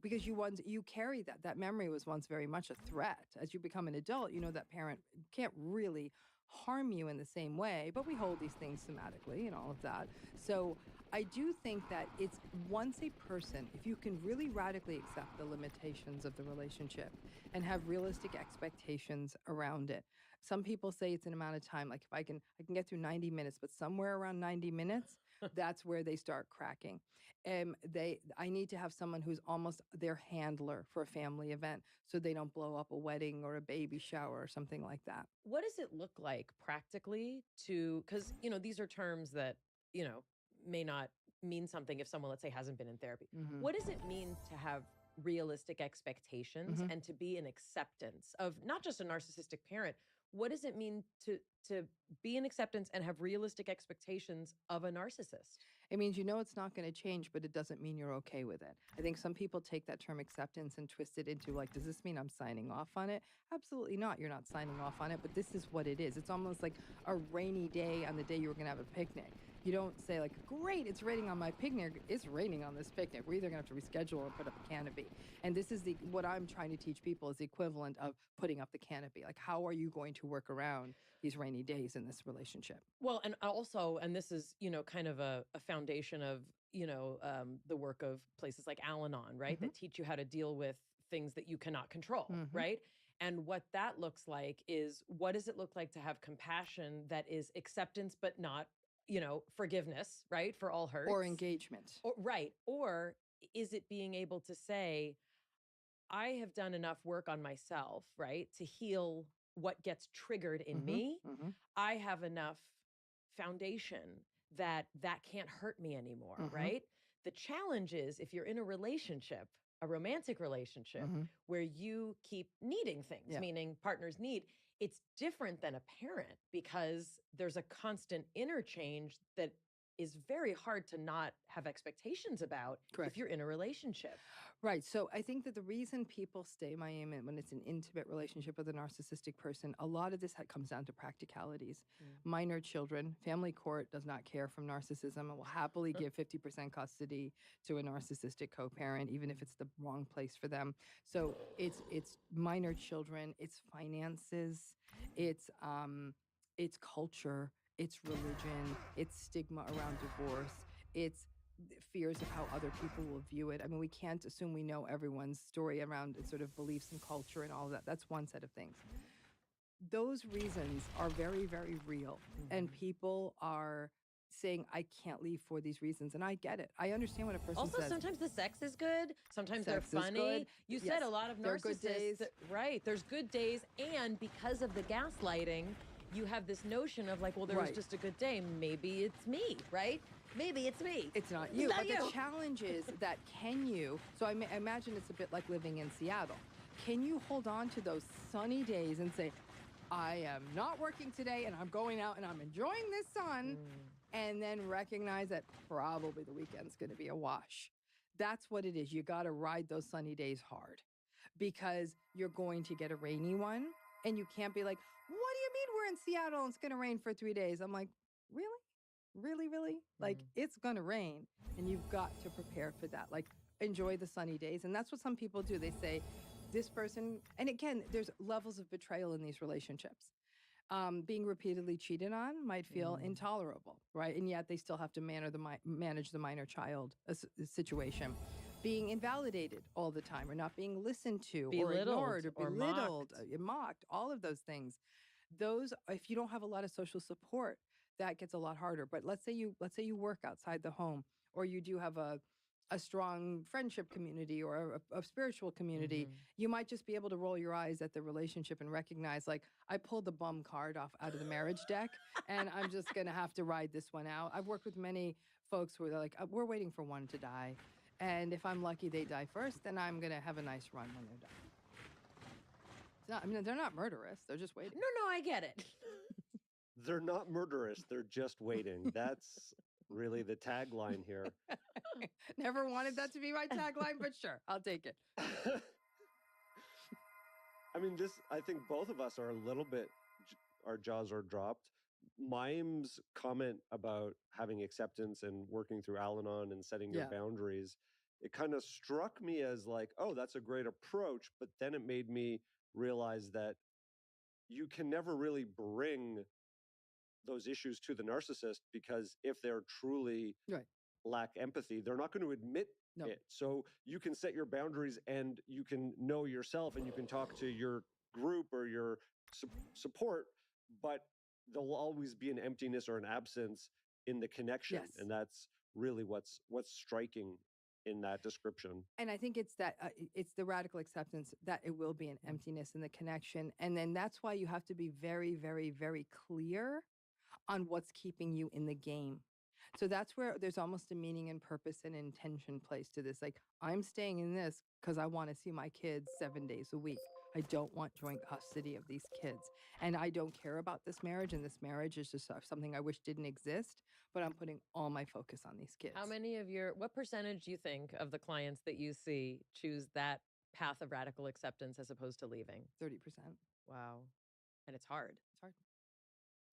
Because you carry that memory was once very much a threat. As you become an adult, you know that parent can't really harm you in the same way, but we hold these things somatically and all of that. So I do think that it's once a person, if you can really radically accept the limitations of the relationship and have realistic expectations around it. Some people say it's an amount of time, like if I can get through 90 minutes, but somewhere around 90 minutes, that's where they start cracking. I need to have someone who's almost their handler for a family event so they don't blow up a wedding or a baby shower or something like that. What does it look like practically because, these are terms that, may not mean something if someone, let's say, hasn't been in therapy. Mhm. What does it mean to have realistic expectations Mhm. and to be an acceptance of not just a narcissistic parent? What does it mean to be in acceptance and have realistic expectations of a narcissist? It means it's not going to change, but it doesn't mean you're okay with it. I think some people take that term acceptance and twist it into like, does this mean I'm signing off on it? Absolutely not. You're not signing off on it, but this is what it is. It's almost like a rainy day on the day you were going to have a picnic. You don't say like, great, it's raining on my picnic. It's raining on this picnic. We're either going to have to reschedule or put up a canopy. And this is what I'm trying to teach people is the equivalent of putting up the canopy. Like, how are you going to work around these rainy days in this relationship? Well, and also, and this is, kind of a foundation of, the work of places like Al-Anon, right? That teach you how to deal with things that you cannot control, right? And what that looks like is, what does it look like to have compassion that is acceptance, but not, forgiveness, right? For all hurts. Or engagement. Right. Or is it being able to say, I have done enough work on myself, right? To heal what gets triggered in me. I have enough foundation that can't hurt me anymore, right? The challenge is if you're in a relationship, a romantic relationship, where you keep needing things, meaning partners need, it's different than a parent because there's a constant interchange that is very hard to not have expectations about if you're in a relationship. Right. So I think that the reason people stay, Miami, when it's an intimate relationship with a narcissistic person, a lot of this comes down to practicalities. Minor children, family court does not care from narcissism and will happily give 50% custody to a narcissistic co-parent, even if it's the wrong place for them. So it's minor children, it's finances, it's culture, it's religion, it's stigma around divorce, it's fears of how other people will view it. I mean, we can't assume we know everyone's story around sort of beliefs and culture and all of that. That's one set of things. Those reasons are very, very real. And people are saying, I can't leave for these reasons. And I get it. I understand what a person also, says. sometimes the sex is good. Sometimes Sex they're is funny. good. You Yes. said a lot of There are narcissists. good days. Right. There's good days. And because of the gaslighting, you have this notion of like, well, there was Right. just a good day. Maybe it's me, right? Maybe it's me. It's not you. Not But you. the challenge is that can you, so I imagine it's a bit like living in Seattle. Can you hold on to those sunny days and say, I am not working today and I'm going out and I'm enjoying this sun, and then recognize that probably the weekend's going to be a wash? That's what it is. You got to ride those sunny days hard because you're going to get a rainy one. And you can't be like, what do you mean we're in Seattle and it's going to rain for 3 days? I'm like, really? Really, really? Like, it's going to rain. And you've got to prepare for that. Like, enjoy the sunny days. And that's what some people do. They say, this person, and again, there's levels of betrayal in these relationships. Being repeatedly cheated on might feel intolerable, right? And yet they still have to manage the minor child situation. Being invalidated all the time, or not being listened to, or ignored, or belittled, mocked, all of those things. Those, if you don't have a lot of social support, that gets a lot harder. But let's say you work outside the home, or you do have a strong friendship community or a spiritual community, you might just be able to roll your eyes at the relationship and recognize, like, I pulled the bum card out of the marriage deck, and I'm just going to have to ride this one out. I've worked with many folks who are like, we're waiting for one to die. And if I'm lucky they die first, then I'm going to have a nice run when they're done. It's not, I mean, they're not murderous. They're just waiting. No, I get it. They're not murderous. They're just waiting. That's really the tagline here. Never wanted that to be my tagline, but sure, I'll take it. I mean, I think both of us are a little bit, our jaws are dropped. Mime's comment about having acceptance and working through Al-Anon and setting your boundaries, it kind of struck me as like, oh, that's a great approach. But then it made me realize that you can never really bring those issues to the narcissist, because if they're truly lack empathy, they're not going to admit it. So you can set your boundaries and you can know yourself and you can talk to your group or your support, but there'll always be an emptiness or an absence in the connection. And that's really what's striking in that description. And I think it's that it's the radical acceptance that it will be an emptiness in the connection. And then that's why you have to be very, very, very clear on what's keeping you in the game. So that's where there's almost a meaning and purpose and intention placed to this. Like, I'm staying in this because I want to see my kids 7 days a week. I don't want joint custody of these kids. And I don't care about this marriage. And this marriage is just something I wish didn't exist. But I'm putting all my focus on these kids. What percentage do you think of the clients that you see choose that path of radical acceptance as opposed to leaving? 30%. Wow. And it's hard. It's hard.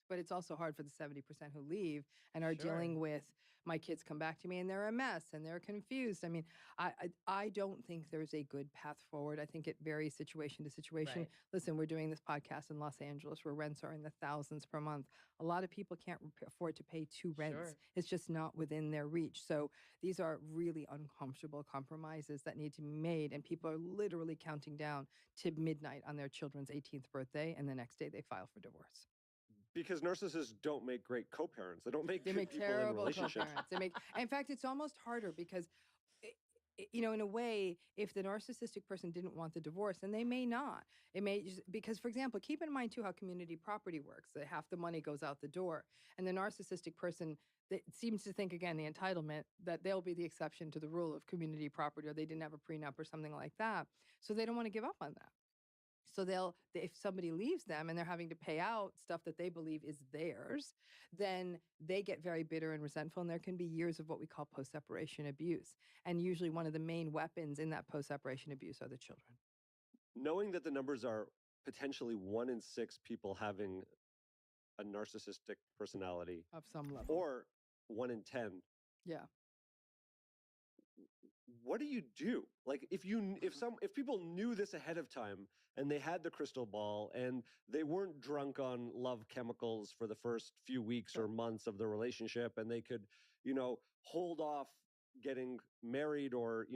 But it's also hard for the 70% who leave and are dealing with, my kids come back to me and they're a mess and they're confused. I mean, I don't think there's a good path forward. I think it varies situation to situation. Right. Listen, we're doing this podcast in Los Angeles where rents are in the thousands per month. A lot of people can't afford to pay 2 rents. Sure. It's just not within their reach. So these are really uncomfortable compromises that need to be made. And people are literally counting down to midnight on their children's 18th birthday. And the next day they file for divorce. Because narcissists don't make great co-parents. They don't make They good make people in terrible relationships. co-parents. In fact, it's almost harder because, in a way, if the narcissistic person didn't want the divorce, and they may not, it may just, because, for example, keep in mind too how community property works. That half the money goes out the door, and the narcissistic person that seems to think, again, the entitlement, that they'll be the exception to the rule of community property, or they didn't have a prenup or something like that. So they don't want to give up on that. So if somebody leaves them and they're having to pay out stuff that they believe is theirs, then they get very bitter and resentful. And there can be years of what we call post-separation abuse. And usually one of the main weapons in that post-separation abuse are the children. Knowing that the numbers are potentially 1 in 6 people having a narcissistic personality Of some level. or 1 in 10. Yeah. What do you do? Like, if people knew this ahead of time and they had the crystal ball and they weren't drunk on love chemicals for the first few weeks or months of the relationship, and they could, hold off getting married or,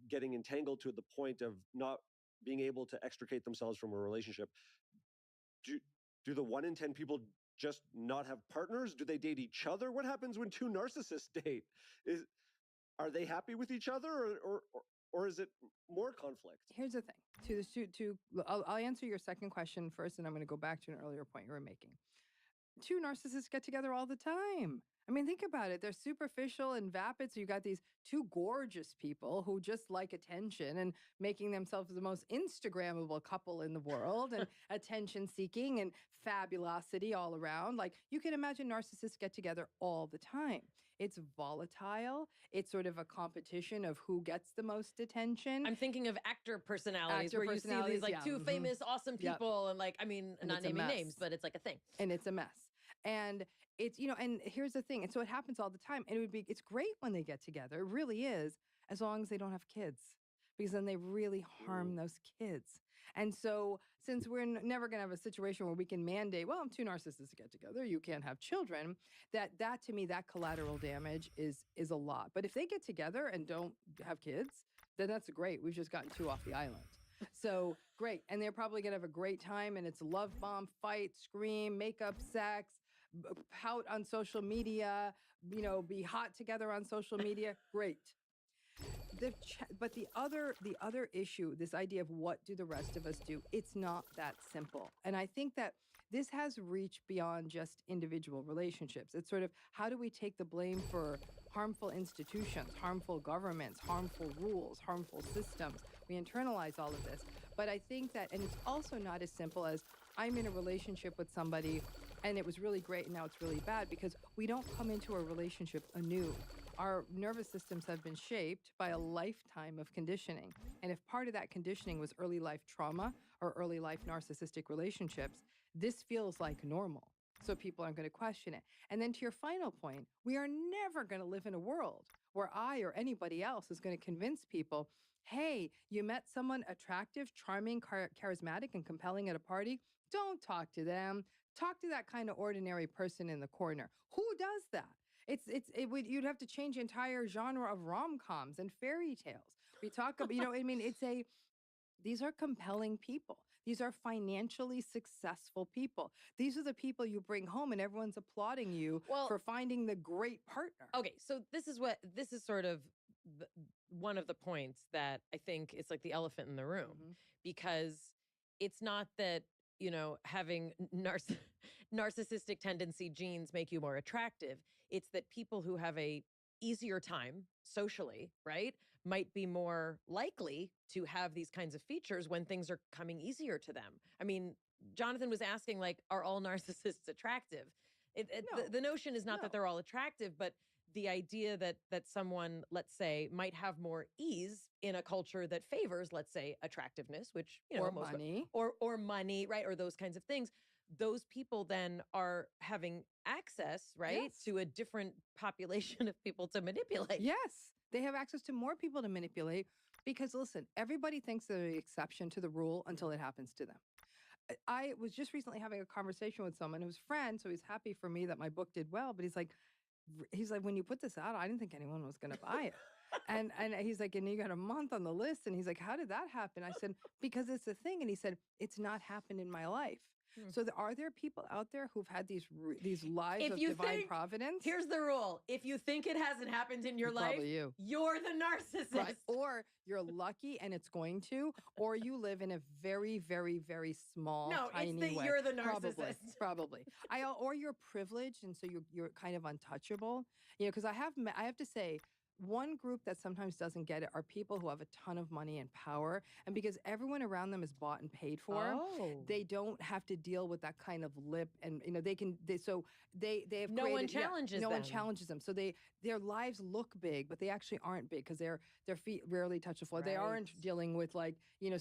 getting entangled to the point of not being able to extricate themselves from a relationship, do the 1 in 10 people just not have partners? Do they date each other? What happens when 2 narcissists date? Are they happy with each other, or is it more conflict? Here's the thing. I'll answer your second question first, and I'm going to go back to an earlier point you were making. 2 narcissists get together all the time. I mean, think about it. They're superficial and vapid. So you got these 2 gorgeous people who just like attention and making themselves the most Instagrammable couple in the world and attention seeking and fabulosity all around. Like, you can imagine narcissists get together all the time. It's volatile. It's sort of a competition of who gets the most attention. I'm thinking of actor personalities where you see these like 2 famous, awesome people. And and not naming names, but it's like a thing. And it's a mess. And it's, and here's the thing. And so it happens all the time. And it's great when they get together. It really is, as long as they don't have kids, because then they really harm those kids. And so since we're never going to have a situation where we can mandate, well, 2 narcissists get together, you can't have children, that to me, that collateral damage is a lot. But if they get together and don't have kids, then that's great. We've just gotten 2 off the island. So great. And they're probably going to have a great time. And it's love bomb, fight, scream, makeup, sex, pout on social media, be hot together on social media. Great. But the other issue, this idea of what do the rest of us do, it's not that simple. And I think that this has reached beyond just individual relationships. It's sort of, how do we take the blame for harmful institutions, harmful governments, harmful rules, harmful systems? We internalize all of this. But I think that, and it's also not as simple as, I'm in a relationship with somebody and it was really great and now it's really bad, because we don't come into a relationship anew. our nervous systems have been shaped by a lifetime of conditioning. And if part of that conditioning was early life trauma or early life narcissistic relationships, this feels like normal. So people aren't going to question it. And then to your final point, we are never going to live in a world where I or anybody else is going to convince people, hey, you met someone attractive, charming, charismatic, and compelling at a party. Don't talk to them. Talk to that kind of ordinary person in the corner. Who does that? You'd have to change the entire genre of rom-coms and fairy tales. We talk about, these are compelling people. These are financially successful people. These are the people you bring home and everyone's applauding you for finding the great partner. Okay, so this is sort of one of the points that I think is like the elephant in the room, because it's not that, having narcissistic tendency genes make you more attractive. It's that people who have a easier time socially, right, might be more likely to have these kinds of features when things are coming easier to them. I mean, Jonathan was asking, like, are all narcissists attractive? No. The notion is not that they're all attractive, but the idea that someone, let's say, might have more ease in a culture that favors, let's say, attractiveness, which, or money, or money, right, or those kinds of things. Those people then are having access, right, to a different population of people to manipulate. Yes, they have access to more people to manipulate because, listen, everybody thinks they're the exception to the rule until it happens to them. I was just recently having a conversation with someone who's a friend, so he's happy for me that my book did well, but he's like, when you put this out, I didn't think anyone was going to buy it. And he's like, and you got a month on the list. And he's like, how did that happen? I said, because it's a thing. And he said, it's not happened in my life. So are there people out there who've had these lives of divine providence? Here's the rule. If you think it hasn't happened in your life, you're the narcissist. Right. Or you're lucky and it's going to, or you live in a very, very, very small, tiny way. You're the narcissist. Probably. Or you're privileged and so you're kind of untouchable. Because I have to say, one group that sometimes doesn't get it are people who have a ton of money and power. And because everyone around them is bought and paid for, they don't have to deal with that kind of lip. And, they have no one challenges them. No one challenges them. So their lives look big, but they actually aren't big because their feet rarely touch the floor. Right. They aren't dealing with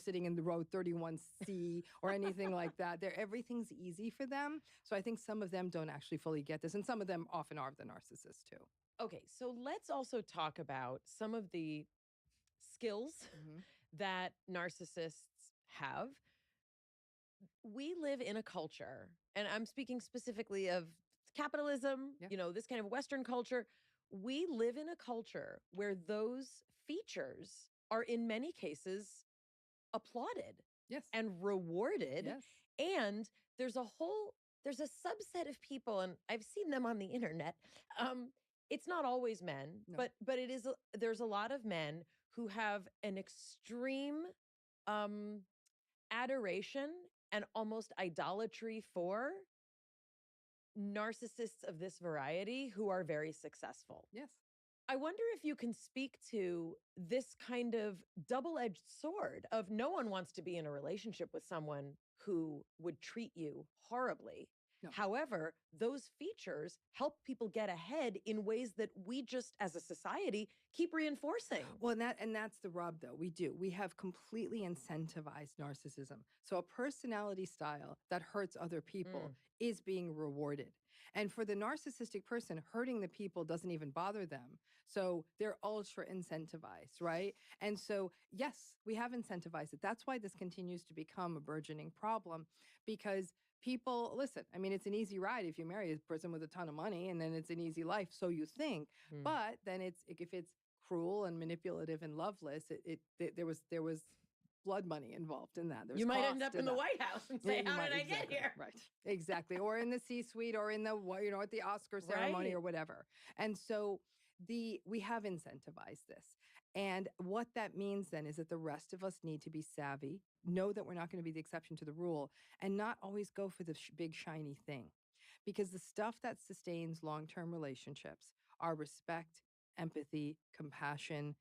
sitting in the row 31C or anything like that. Everything's easy for them. So I think some of them don't actually fully get this. And some of them often are the narcissists too. Okay, so let's also talk about some of the skills that narcissists have. We live in a culture, and I'm speaking specifically of capitalism, this kind of Western culture. We live in a culture where those features are in many cases applauded and rewarded. And there's a subset of people, and I've seen them on the internet. It's not always men, but there's a lot of men who have an extreme adoration and almost idolatry for narcissists of this variety who are very successful. Yes. I wonder if you can speak to this kind of double-edged sword of no one wants to be in a relationship with someone who would treat you horribly. No. However, those features help people get ahead in ways that we just as a society keep reinforcing. Well, and that's the rub though. We have completely incentivized narcissism. So a personality style that hurts other people is being rewarded. And for the narcissistic person, hurting the people doesn't even bother them. So they're ultra incentivized, right? And so, yes, we have incentivized it. That's why this continues to become a burgeoning problem, because people, listen, I mean, it's an easy ride if you marry a person with a ton of money, and then it's an easy life, so you think. But then if it's cruel and manipulative and loveless, there was blood money involved in that. You might end up in the White House and say, how did I get here? Right, exactly. Or in the C-suite or in the, at the Oscar ceremony or whatever. And so we have incentivized this. And what that means then is that the rest of us need to be savvy, know that we're not going to be the exception to the rule, and not always go for the big shiny thing. Because the stuff that sustains long-term relationships are respect, empathy, compassion,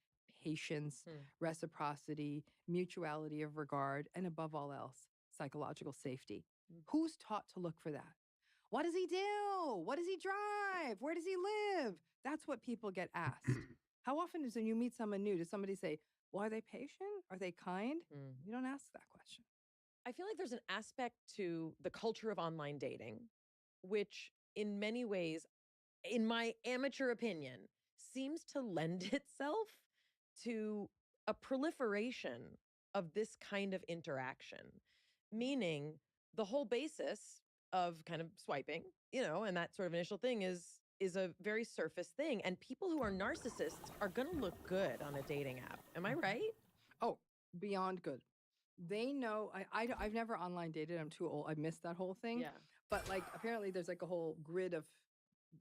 patience, reciprocity, mutuality of regard, and above all else, psychological safety. Who's taught to look for that? What does he do? What does he drive? Where does he live? That's what people get asked. How often is when you meet someone new, does somebody say, well, are they patient? Are they kind? You don't ask that question. I feel like there's an aspect to the culture of online dating, which in many ways, in my amateur opinion, seems to lend itself to a proliferation of this kind of interaction. Meaning the whole basis of kind of swiping, and that sort of initial thing is a very surface thing. And people who are narcissists are going to look good on a dating app. Am I right? Oh, beyond good. They know, I've never online dated. I'm too old. I missed that whole thing. Yeah. But like, apparently there's like a whole grid of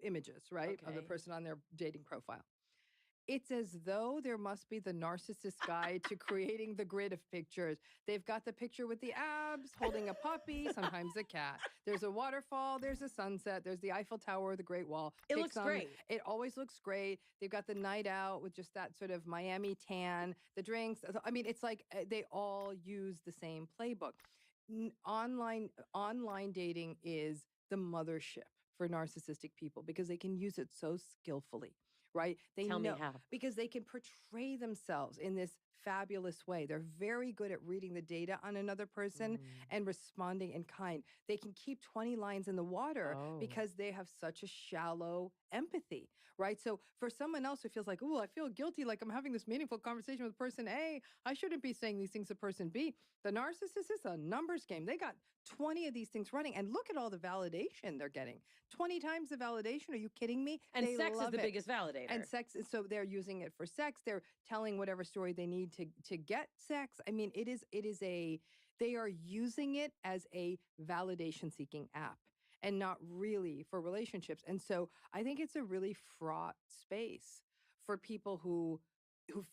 images, right? Of the Okay. person on their dating profile. It's as though there must be the narcissist guide to creating the grid of pictures. They've got the picture with the abs, holding a puppy, sometimes a cat. There's a waterfall, there's a sunset, there's the Eiffel Tower, the Great Wall. It looks great. It always looks great. They've got the night out with just that sort of Miami tan, the drinks. I mean, it's like they all use the same playbook. Online dating is the mothership for narcissistic people because they can use it so skillfully. Right? They Tell me know how. because they can portray themselves in this fabulous way. They're very good at reading the data on another person and responding in kind. They can keep 20 lines in the water because they have such a shallow empathy, right? So for someone else who feels like, oh, I feel guilty, like I'm having this meaningful conversation with person A, I shouldn't be saying these things to person B. The narcissist is a numbers game. They got 20 of these things running and look at all the validation they're getting. 20 times the validation. Are you kidding me? And They sex is love the it. biggest validator. And sex, so they're using it for sex. They're telling whatever story they need to get sex. I mean, they are using it as a validation seeking app and not really for relationships. And so I think it's a really fraught space for people who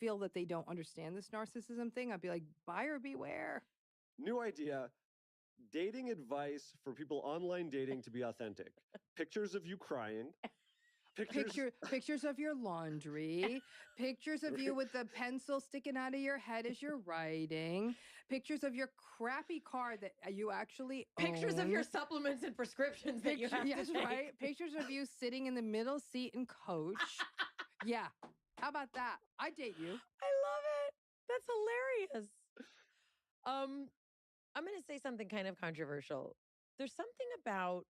feel that they don't understand this narcissism thing. I'd be like, buyer beware. New idea. Dating advice for people online dating to be authentic. Pictures of you crying. Pictures of your laundry, pictures of you with the pencil sticking out of your head as you're writing, pictures of your crappy car that you actually Pictures own. of your supplements and prescriptions that you have Yes, to take. right? Pictures of you sitting in the middle seat in coach. Yeah. How about that? I date you. I love it. That's hilarious. I'm going to say something kind of controversial. There's something about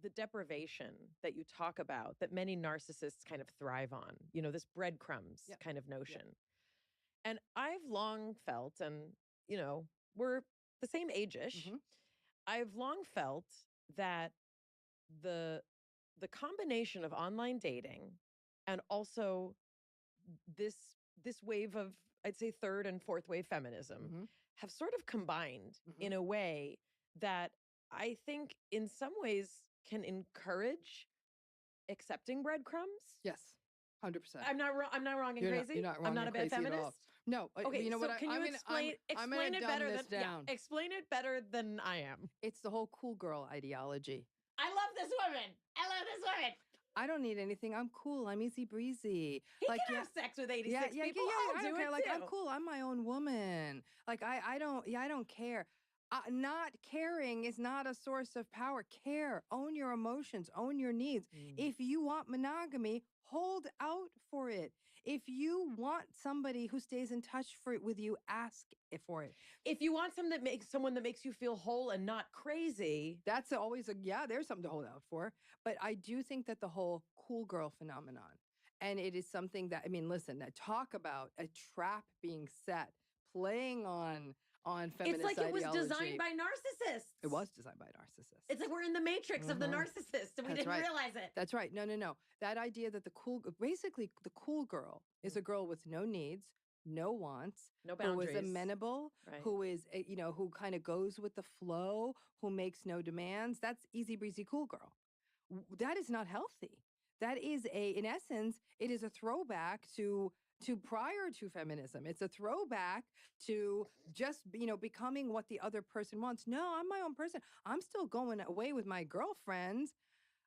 the deprivation that you talk about that many narcissists kind of thrive on, this breadcrumbs kind of notion. And I've long felt, and, we're the same age-ish, I've long felt that the combination of online dating and also this wave of, I'd say, third and fourth wave feminism have sort of combined in a way that I think in some ways can encourage accepting breadcrumbs. Yes. 100%. I'm not wrong and crazy. You're not wrong. I'm not a bad feminist. No. Okay, you know so what? can you explain it better than explain it better than I am? It's the whole cool girl ideology. I love this woman. I don't need anything. I'm cool. I'm easy breezy. He can have sex with 86 people. I don't care. Like, I'm cool. I'm my own woman. Like, I don't care. Not caring is not a source of power. Care. Own your emotions. Own your needs. If you want monogamy, hold out for it. If you want somebody who stays in touch with you, ask for it. If you want someone that makes you feel whole and not crazy, that's always there's something to hold out for. But I do think that the whole cool girl phenomenon, and it is something that, I mean, listen, talk about a trap being set, playing on feminist it's like ideology. It was designed by narcissists. It was designed by narcissists. It's like we're in the matrix of the narcissist and we didn't realize it. That's right. No. That idea that the cool girl is a girl with no needs, no wants, no boundaries, who is amenable, who is, who kind of goes with the flow, who makes no demands. That's easy breezy cool girl. That is not healthy. That is in essence, it is a throwback to prior to feminism. It's a throwback to just, becoming what the other person wants. No, I'm my own person. I'm still going away with my girlfriends.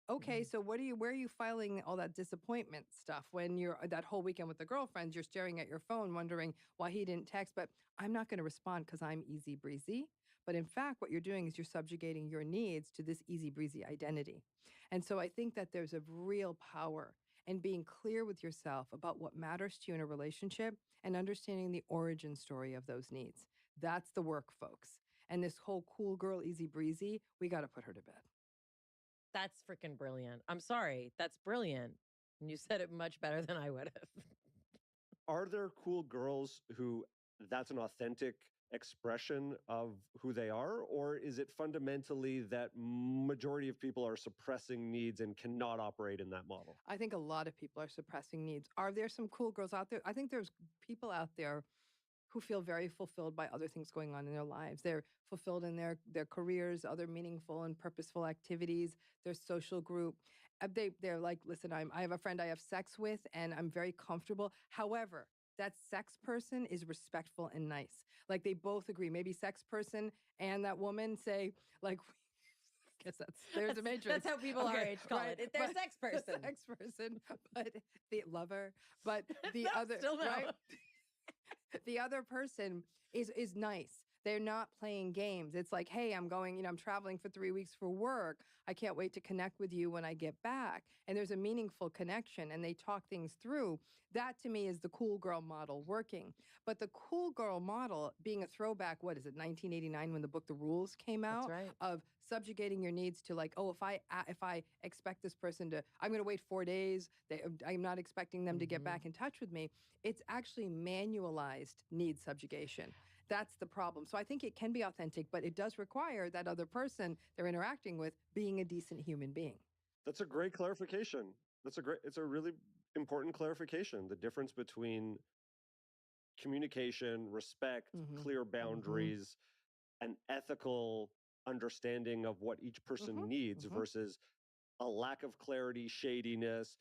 Okay, Mhm. so where are you filing all that disappointment stuff when you're that whole weekend with the girlfriends, you're staring at your phone wondering why he didn't text, but I'm not going to respond because I'm easy breezy. But in fact, what you're doing is you're subjugating your needs to this easy breezy identity. And so I think that there's a real power in being clear with yourself about what matters to you in a relationship and understanding the origin story of those needs. That's the work, folks. And this whole cool girl, easy breezy, we got to put her to bed. That's freaking brilliant. I'm sorry. That's brilliant. And you said it much better than I would have. Are there cool girls who that's an authentic expression of who they are, or is it fundamentally that majority of people are suppressing needs and cannot operate in that model? I think a lot of people are suppressing needs. Are there some cool girls out there? I think there's people out there who feel very fulfilled by other things going on in their lives. They're fulfilled in their careers, other meaningful and purposeful activities, their social group. They're like, listen, I have a friend I have sex with, and I'm very comfortable. However, that sex person is respectful and nice. Like they both agree. Maybe sex person and that woman say, like, I guess there's a matrix. That's how people our age call it. They're but- sex person. sex person, but the lover, but the No, other still no. right. The other person is nice. They're not playing games. It's like, hey, I'm going, I'm traveling for 3 weeks for work. I can't wait to connect with you when I get back. And there's a meaningful connection and they talk things through. That to me is the cool girl model working. But the cool girl model being a throwback, what is it, 1989 when the book The Rules came out? That's right. Of subjugating your needs to like, oh, if I expect this person to, I'm going to wait 4 days. I'm not expecting them to get Mhm. back in touch with me. It's actually manualized need subjugation. That's the problem. So I think it can be authentic, but it does require that other person they're interacting with being a decent human being. That's a great clarification. It's a really important clarification. The difference between communication, respect, Mhm. clear boundaries, an ethical understanding of what each person needs Mhm. versus a lack of clarity, shadiness,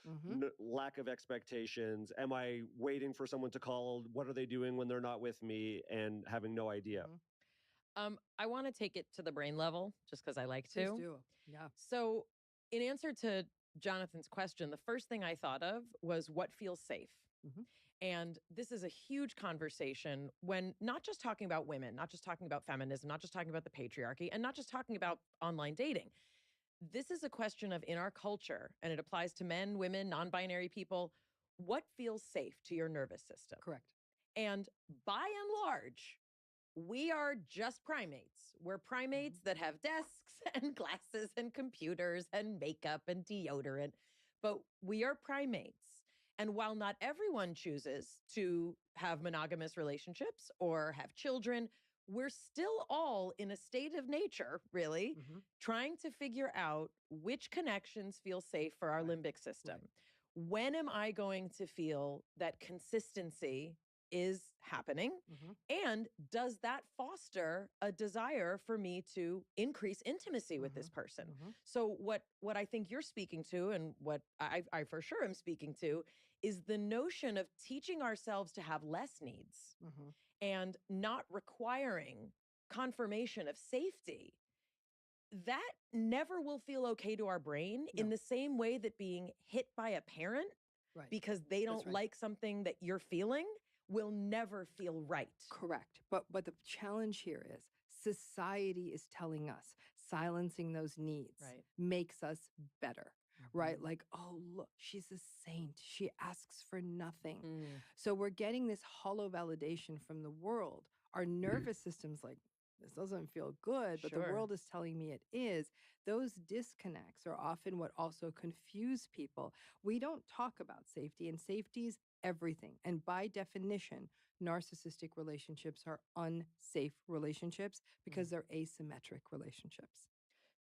lack of expectations. Am I waiting for someone to call? What are they doing when they're not with me? And having no idea. I want to take it to the brain level just because I like Please to. do. Yeah. So, in answer to Jonathan's question, the first thing I thought of was what feels safe. Mhm. And this is a huge conversation when not just talking about women, not just talking about feminism, not just talking about the patriarchy, and not just talking about online dating. This is a question of in our culture, and it applies to men, women, non binary people. What feels safe to your nervous system? Correct. And by and large, we are just primates. We're primates that have desks and glasses and computers and makeup and deodorant, but we are primates. And while not everyone chooses to have monogamous relationships or have children, we're still all in a state of nature, really, Mhm. trying to figure out which connections feel safe for our Right. limbic system. When am I going to feel that consistency is happening? Mhm. And does that foster a desire for me to increase intimacy with this person? Mhm. So what I think you're speaking to, and what I for sure am speaking to, is the notion of teaching ourselves to have less needs Mhm. and not requiring confirmation of safety. That never will feel okay to our brain in No. the same way that being hit by a parent Right. because they don't right. like something that you're feeling will never feel right. Correct. But the challenge here is society is telling us silencing those needs Right. makes us better. Right? Mhm. Like, oh, look, she's a saint. She asks for nothing. Mm. So we're getting this hollow validation from the world. Our nervous system's like, this doesn't feel good, but the Sure. world is telling me it is. Those disconnects are often what also confuse people. We don't talk about safety, and safety's everything. And by definition, narcissistic relationships are unsafe relationships because they're asymmetric relationships.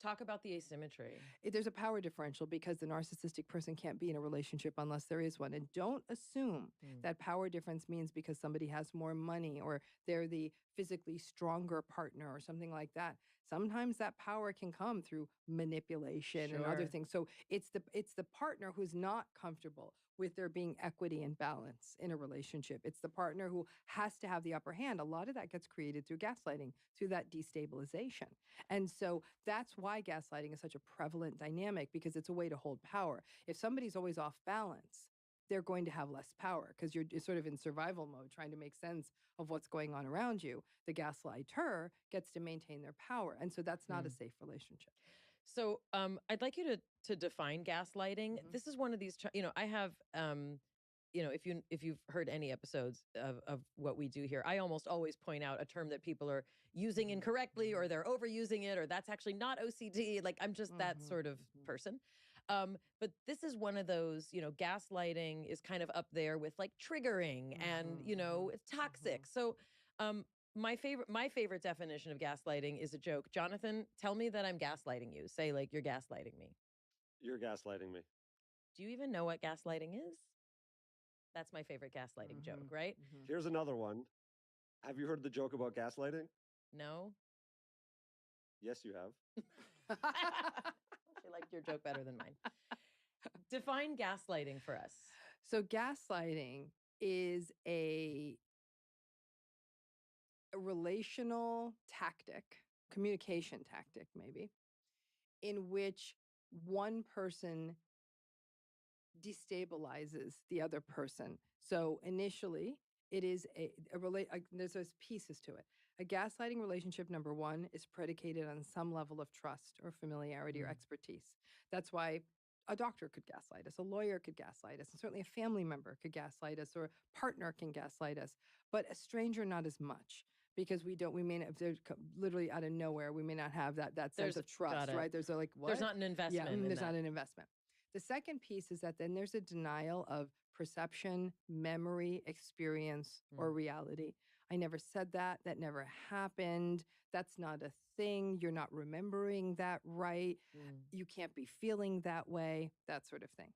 Talk about the asymmetry. There's a power differential because the narcissistic person can't be in a relationship unless there is one. And don't assume Mm. that power difference means because somebody has more money or they're the physically stronger partner or something like that. Sometimes that power can come through manipulation and other Sure. things. So it's the partner who's not comfortable with there being equity and balance in a relationship. It's the partner who has to have the upper hand. A lot of that gets created through gaslighting, through that destabilization. And so that's why gaslighting is such a prevalent dynamic, because it's a way to hold power. If somebody's always off balance, they're going to have less power because you're sort of in survival mode, trying to make sense of what's going on around you. The gaslighter gets to maintain their power. And so that's not a safe relationship. So I'd like you to define gaslighting. This is one of these, I have, if you've heard any episodes of what we do here, I almost always point out a term that people are using incorrectly, or they're overusing it, or that's actually not OCD. Like, I'm just that sort of person. But this is one of those, gaslighting is kind of up there with like triggering and, it's toxic. So my favorite definition of gaslighting is a joke. Jonathan, tell me that I'm gaslighting you. Say, like, you're gaslighting me. You're gaslighting me. Do you even know what gaslighting is? That's my favorite gaslighting joke, right? Here's another one. Have you heard the joke about gaslighting? No? Yes, you have. She liked your joke better than mine. Define gaslighting for us. So gaslighting is a relational tactic, communication tactic, maybe, in which one person destabilizes the other person. So initially, it is there's those pieces to it. A gaslighting relationship, number one, is predicated on some level of trust or familiarity or expertise. That's why a doctor could gaslight us, a lawyer could gaslight us, and certainly a family member could gaslight us, or a partner can gaslight us, but a stranger not as much. Because we may not, if they're literally out of nowhere, we may not have that sense of trust, right? There's what? There's not an investment. Yeah, there's not an investment. The second piece is that then there's a denial of perception, memory, experience, or reality. I never said that. That never happened. That's not a thing. You're not remembering that right. You can't be feeling that way, that sort of thing.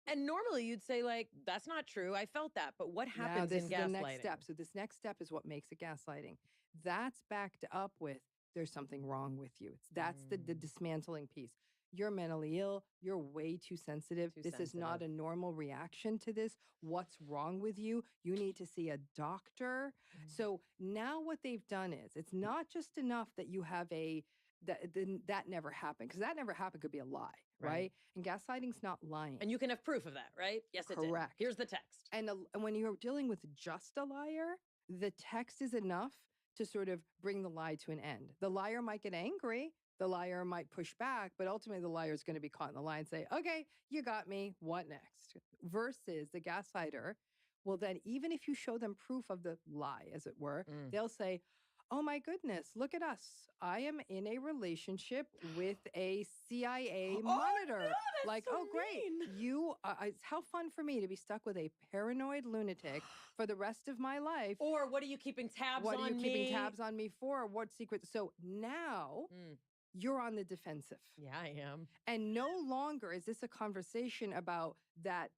And normally you'd say, like, that's not true. I felt that. But what happens this in is gaslighting? The next step. So this next step is what makes it gaslighting. That's backed up with there's something wrong with you. That's the dismantling piece. You're mentally ill. You're way too sensitive. This is not a normal reaction to this. What's wrong with you? You need to see a doctor. So now what they've done is, it's not just enough that you have that never happened, because that never happened could be a lie, right? And gaslighting's not lying. And you can have proof of that, right? Yes, it did. Correct. Here's the text. And when you're dealing with just a liar, the text is enough to sort of bring the lie to an end. The liar might get angry. The liar might push back, but ultimately the liar is going to be caught in the lie and say, okay, you got me. What next? Versus the gaslighter, well, then even if you show them proof of the lie, as it were, they'll say, oh my goodness, look at us. I am in a relationship with a CIA monitor. No, that's like, so oh, great. mean. It's how fun for me to be stuck with a paranoid lunatic for the rest of my life. Or what are you keeping tabs on me? What are you keeping tabs on me for? What secret? So now you're on the defensive. Yeah, I am. And no longer is this a conversation about that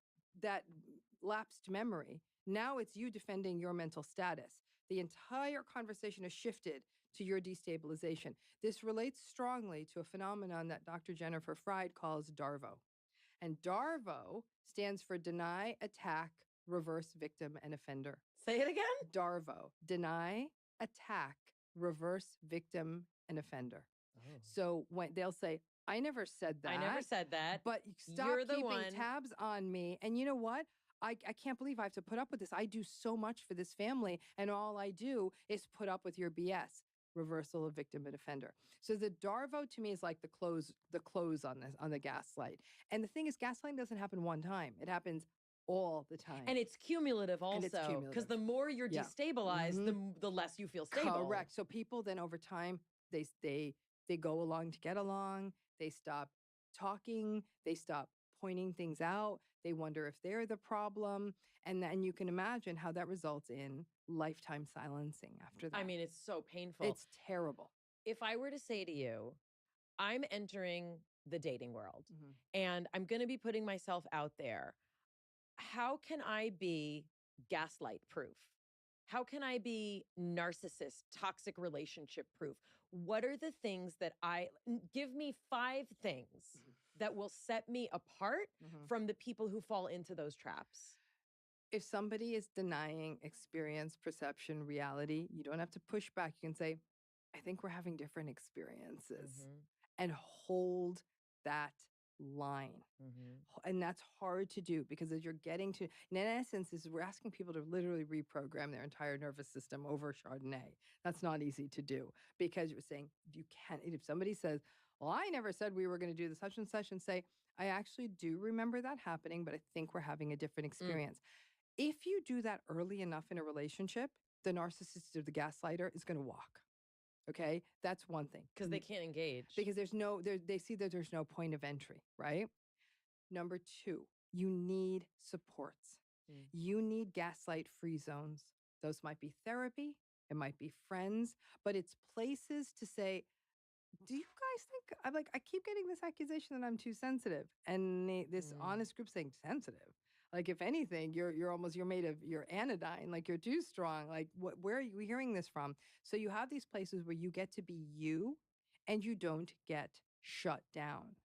lapsed memory. Now it's you defending your mental status. The entire conversation has shifted to your destabilization. This relates strongly to a phenomenon that Dr. Jennifer Fried calls DARVO. And DARVO stands for deny, attack, reverse, victim, and offender. Say it again? DARVO, deny, attack, reverse, victim, and offender. So when they'll say, I never said that. I never said that. But stop You're the keeping one. tabs on me. And you know what? I can't believe I have to put up with this. I do so much for this family, and all I do is put up with your BS. Reversal of victim and offender. So the DARVO to me is like the close on the gaslight. And the thing is, gaslighting doesn't happen one time. It happens all the time. And it's cumulative also. Because the more you're destabilized, the less you feel stable. Correct. So people then over time, they go along to get along. They stop talking. They stop pointing things out. They wonder if they're the problem. And then you can imagine how that results in lifetime silencing after that. I mean, it's so painful. It's terrible. If I were to say to you, I'm entering the dating world and I'm going to be putting myself out there, how can I be gaslight proof? How can I be narcissist, toxic relationship proof? What are the things that give me 5 things that will set me apart from the people who fall into those traps? If somebody is denying experience, perception, reality, you don't have to push back. You can say, I think we're having different experiences, and hold that line. And that's hard to do because as you're getting to, and in essence, is we're asking people to literally reprogram their entire nervous system over Chardonnay. That's not easy to do because you're saying you can't. If somebody says, well, I never said we were going to do the such and say, I actually do remember that happening, but I think we're having a different experience. If you do that early enough in a relationship, the narcissist or the gaslighter is going to walk. Okay. That's one thing. Because they can't engage. Because they see that there's no point of entry, right? Number 2, you need supports. You need gaslight free zones. Those might be therapy, it might be friends, but it's places to say, do you guys think I keep getting this accusation that I'm too sensitive, and this honest group saying sensitive. Like if anything, you're made of your anodyne. Like you're too strong. Like where are you hearing this from? So you have these places where you get to be you, and you don't get shut down.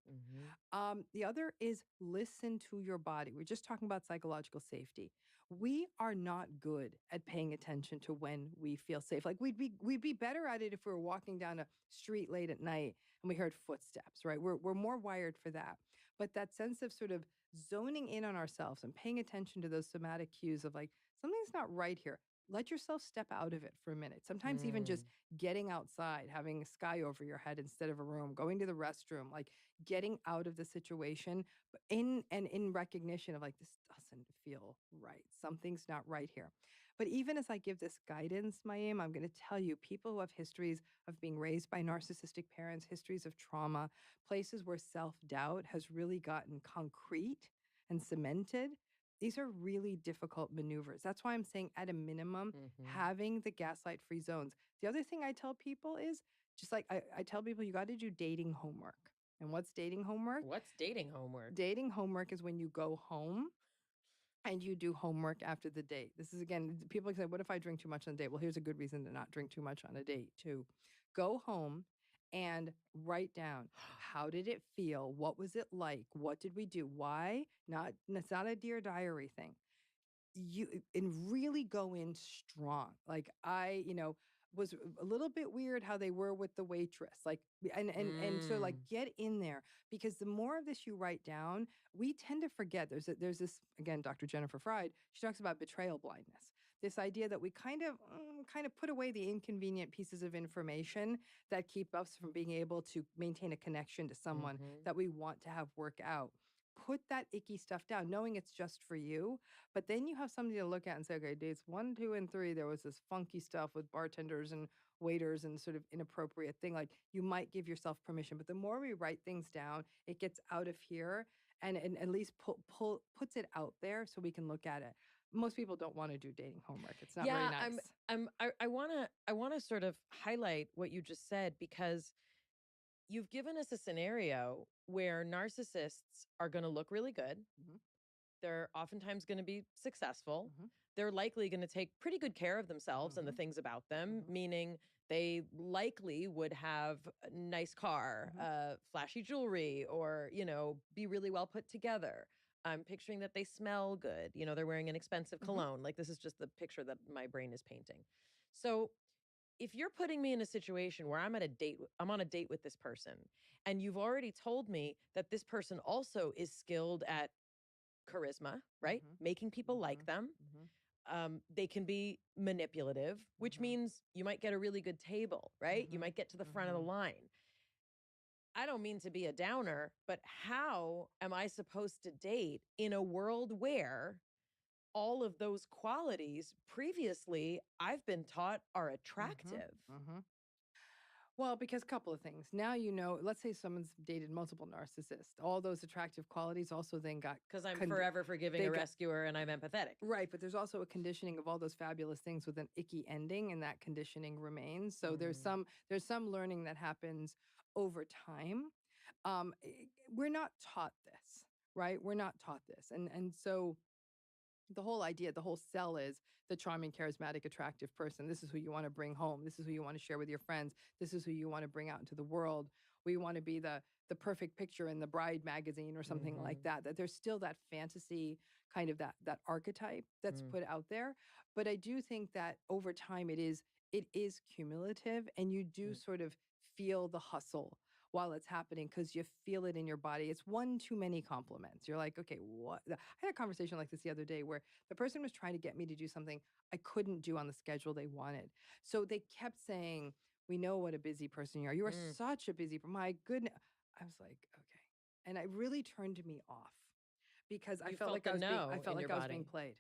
The other is listen to your body. We're just talking about psychological safety. We are not good at paying attention to when we feel safe. Like we'd be better at it if we were walking down a street late at night and we heard footsteps, right? We're more wired for that. But that sense of sort of zoning in on ourselves and paying attention to those somatic cues of like, something's not right here. Let yourself step out of it for a minute. Sometimes even just getting outside, having a sky over your head instead of a room, going to the restroom, like getting out of the situation in recognition of like, this doesn't feel right. Something's not right here. But even as I give this guidance, Mayim, I'm going to tell you, people who have histories of being raised by narcissistic parents, histories of trauma, places where self-doubt has really gotten concrete and cemented, these are really difficult maneuvers. That's why I'm saying at a minimum, having the gaslight free zones. The other thing I tell people is just like I tell people, you got to do dating homework. And what's dating homework? What's dating homework? Dating homework is when you go home and you do homework after the date. This is, again, people say, what if I drink too much on a date? Well, here's a good reason to not drink too much on a date too. Go home and write down, how did it feel? What was it like? What did we do? Why? It's not a Dear Diary thing. And really go in strong. Like I, was a little bit weird how they were with the waitress. Like, and so like get in there, because the more of this you write down, we tend to forget. There's this, again, Dr. Jennifer Fried, she talks about betrayal blindness. This idea that we kind of put away the inconvenient pieces of information that keep us from being able to maintain a connection to someone that we want to have work out. Put that icky stuff down, knowing it's just for you. But then you have somebody to look at and say, okay, dates 1, 2, and 3, there was this funky stuff with bartenders and waiters and sort of inappropriate thing. Like you might give yourself permission, but the more we write things down, it gets out of here and at least puts it out there so we can look at it. Most people don't want to do dating homework. It's not very nice. I wanna sort of highlight what you just said, because you've given us a scenario where narcissists are going to look really good. They're oftentimes going to be successful. They're likely going to take pretty good care of themselves and the things about them, meaning they likely would have a nice car, flashy jewelry, or, be really well put together. I'm picturing that they smell good. They're wearing an expensive cologne. Like, this is just the picture that my brain is painting. So if you're putting me in a situation where I'm on a date with this person, and you've already told me that this person also is skilled at charisma, right? Making people like them. They can be manipulative, which means you might get a really good table, right? You might get to the front of the line. I don't mean to be a downer, but how am I supposed to date in a world where all of those qualities previously I've been taught are attractive? Well, because a couple of things. Now, let's say someone's dated multiple narcissists. All those attractive qualities also then got... Because I'm forever forgiving a rescuer and I'm empathetic. Right, but there's also a conditioning of all those fabulous things with an icky ending, and that conditioning remains. So there's some learning that happens over time. We're not taught this, right? We're not taught this. And so The whole idea, the whole sell is the charming, charismatic, attractive person. This is who you want to bring home. This is who you want to share with your friends. This is who you want to bring out into the world. We want to be the perfect picture in the Bride magazine or something like that. That there's still that fantasy kind of that archetype that's put out there. But I do think that over time it is cumulative, and you do sort of feel the hustle while it's happening because you feel it in your body. It's one too many compliments. You're like, okay, what? I had a conversation like this the other day where the person was trying to get me to do something I couldn't do on the schedule they wanted. So they kept saying, we know what a busy person you are. You are such a busy, my goodness. I was like, okay. And it really turned me off because I You felt felt like the I was being, no I felt in like your I was being body. played.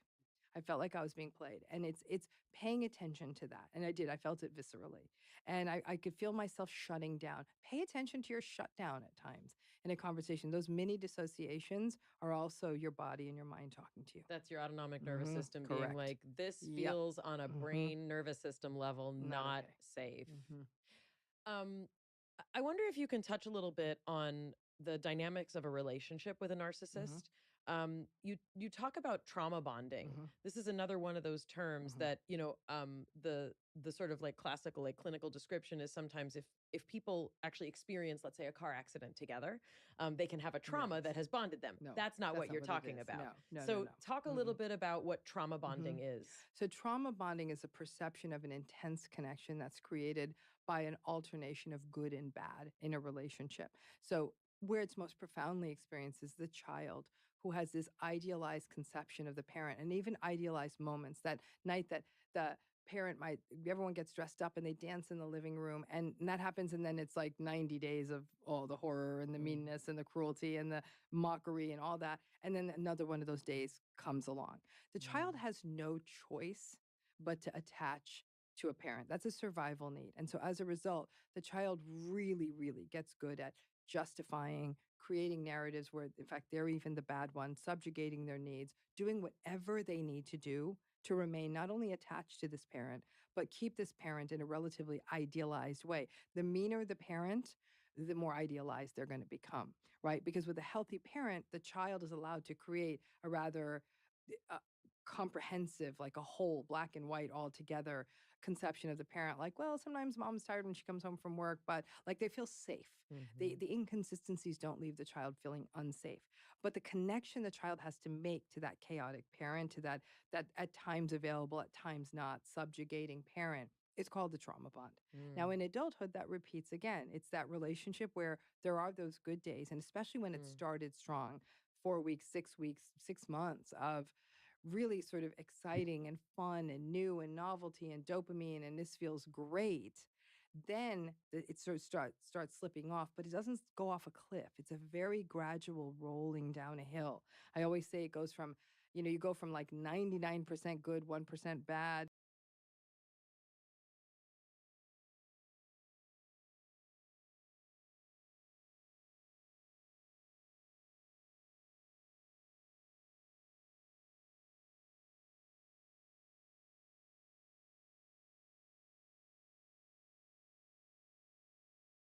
I felt like I was being played. And it's paying attention to that. And I did. I felt it viscerally. And I could feel myself shutting down. Pay attention to your shutdown at times in a conversation. Those mini dissociations are also your body and your mind talking to you. That's your autonomic nervous system being Correct. like, this Yep. feels on a brain nervous system level not okay. safe. I wonder if you can touch a little bit on the dynamics of a relationship with a narcissist. You talk about trauma bonding. This is another one of those terms that the sort of like classical like clinical description is sometimes if people actually experience, let's say, a car accident together, they can have a trauma that has bonded them. No, that's not what not you're it talking is. about. No, So no. talk a little bit about what trauma bonding is. So trauma bonding is a perception of an intense connection that's created by an alternation of good and bad in a relationship. So where it's most profoundly experienced is the child who has this idealized conception of the parent and even idealized moments. That night that the parent might, everyone gets dressed up and they dance in the living room, and that happens, and then it's like 90 days of all the horror and the meanness and the cruelty and the mockery and all that, and then another one of those days comes along. The child has no choice but to attach to a parent. That's a survival need. And so as a result, the child really, really gets good at justifying, creating narratives where, in fact, they're even the bad one, subjugating their needs, doing whatever they need to do to remain not only attached to this parent, but keep this parent in a relatively idealized way. The meaner the parent, the more idealized they're going to become, right? Because with a healthy parent, the child is allowed to create a rather uh, comprehensive, like a whole black and white all together conception of the parent. Like, well, sometimes mom's tired when she comes home from work, but like they feel safe. The inconsistencies don't leave the child feeling unsafe. But the connection the child has to make to that chaotic parent, to that at times available, at times not, subjugating parent, it's called the trauma bond. Now, in adulthood, that repeats again. It's that relationship where there are those good days, and especially when it started strong, 4 weeks, 6 weeks, 6 months of really sort of exciting and fun and new and novelty and dopamine, and this feels great. Then it sort of starts slipping off, but it doesn't go off a cliff. It's a very gradual rolling down a hill. I always say it goes from, you go from like 99% good, 1% bad,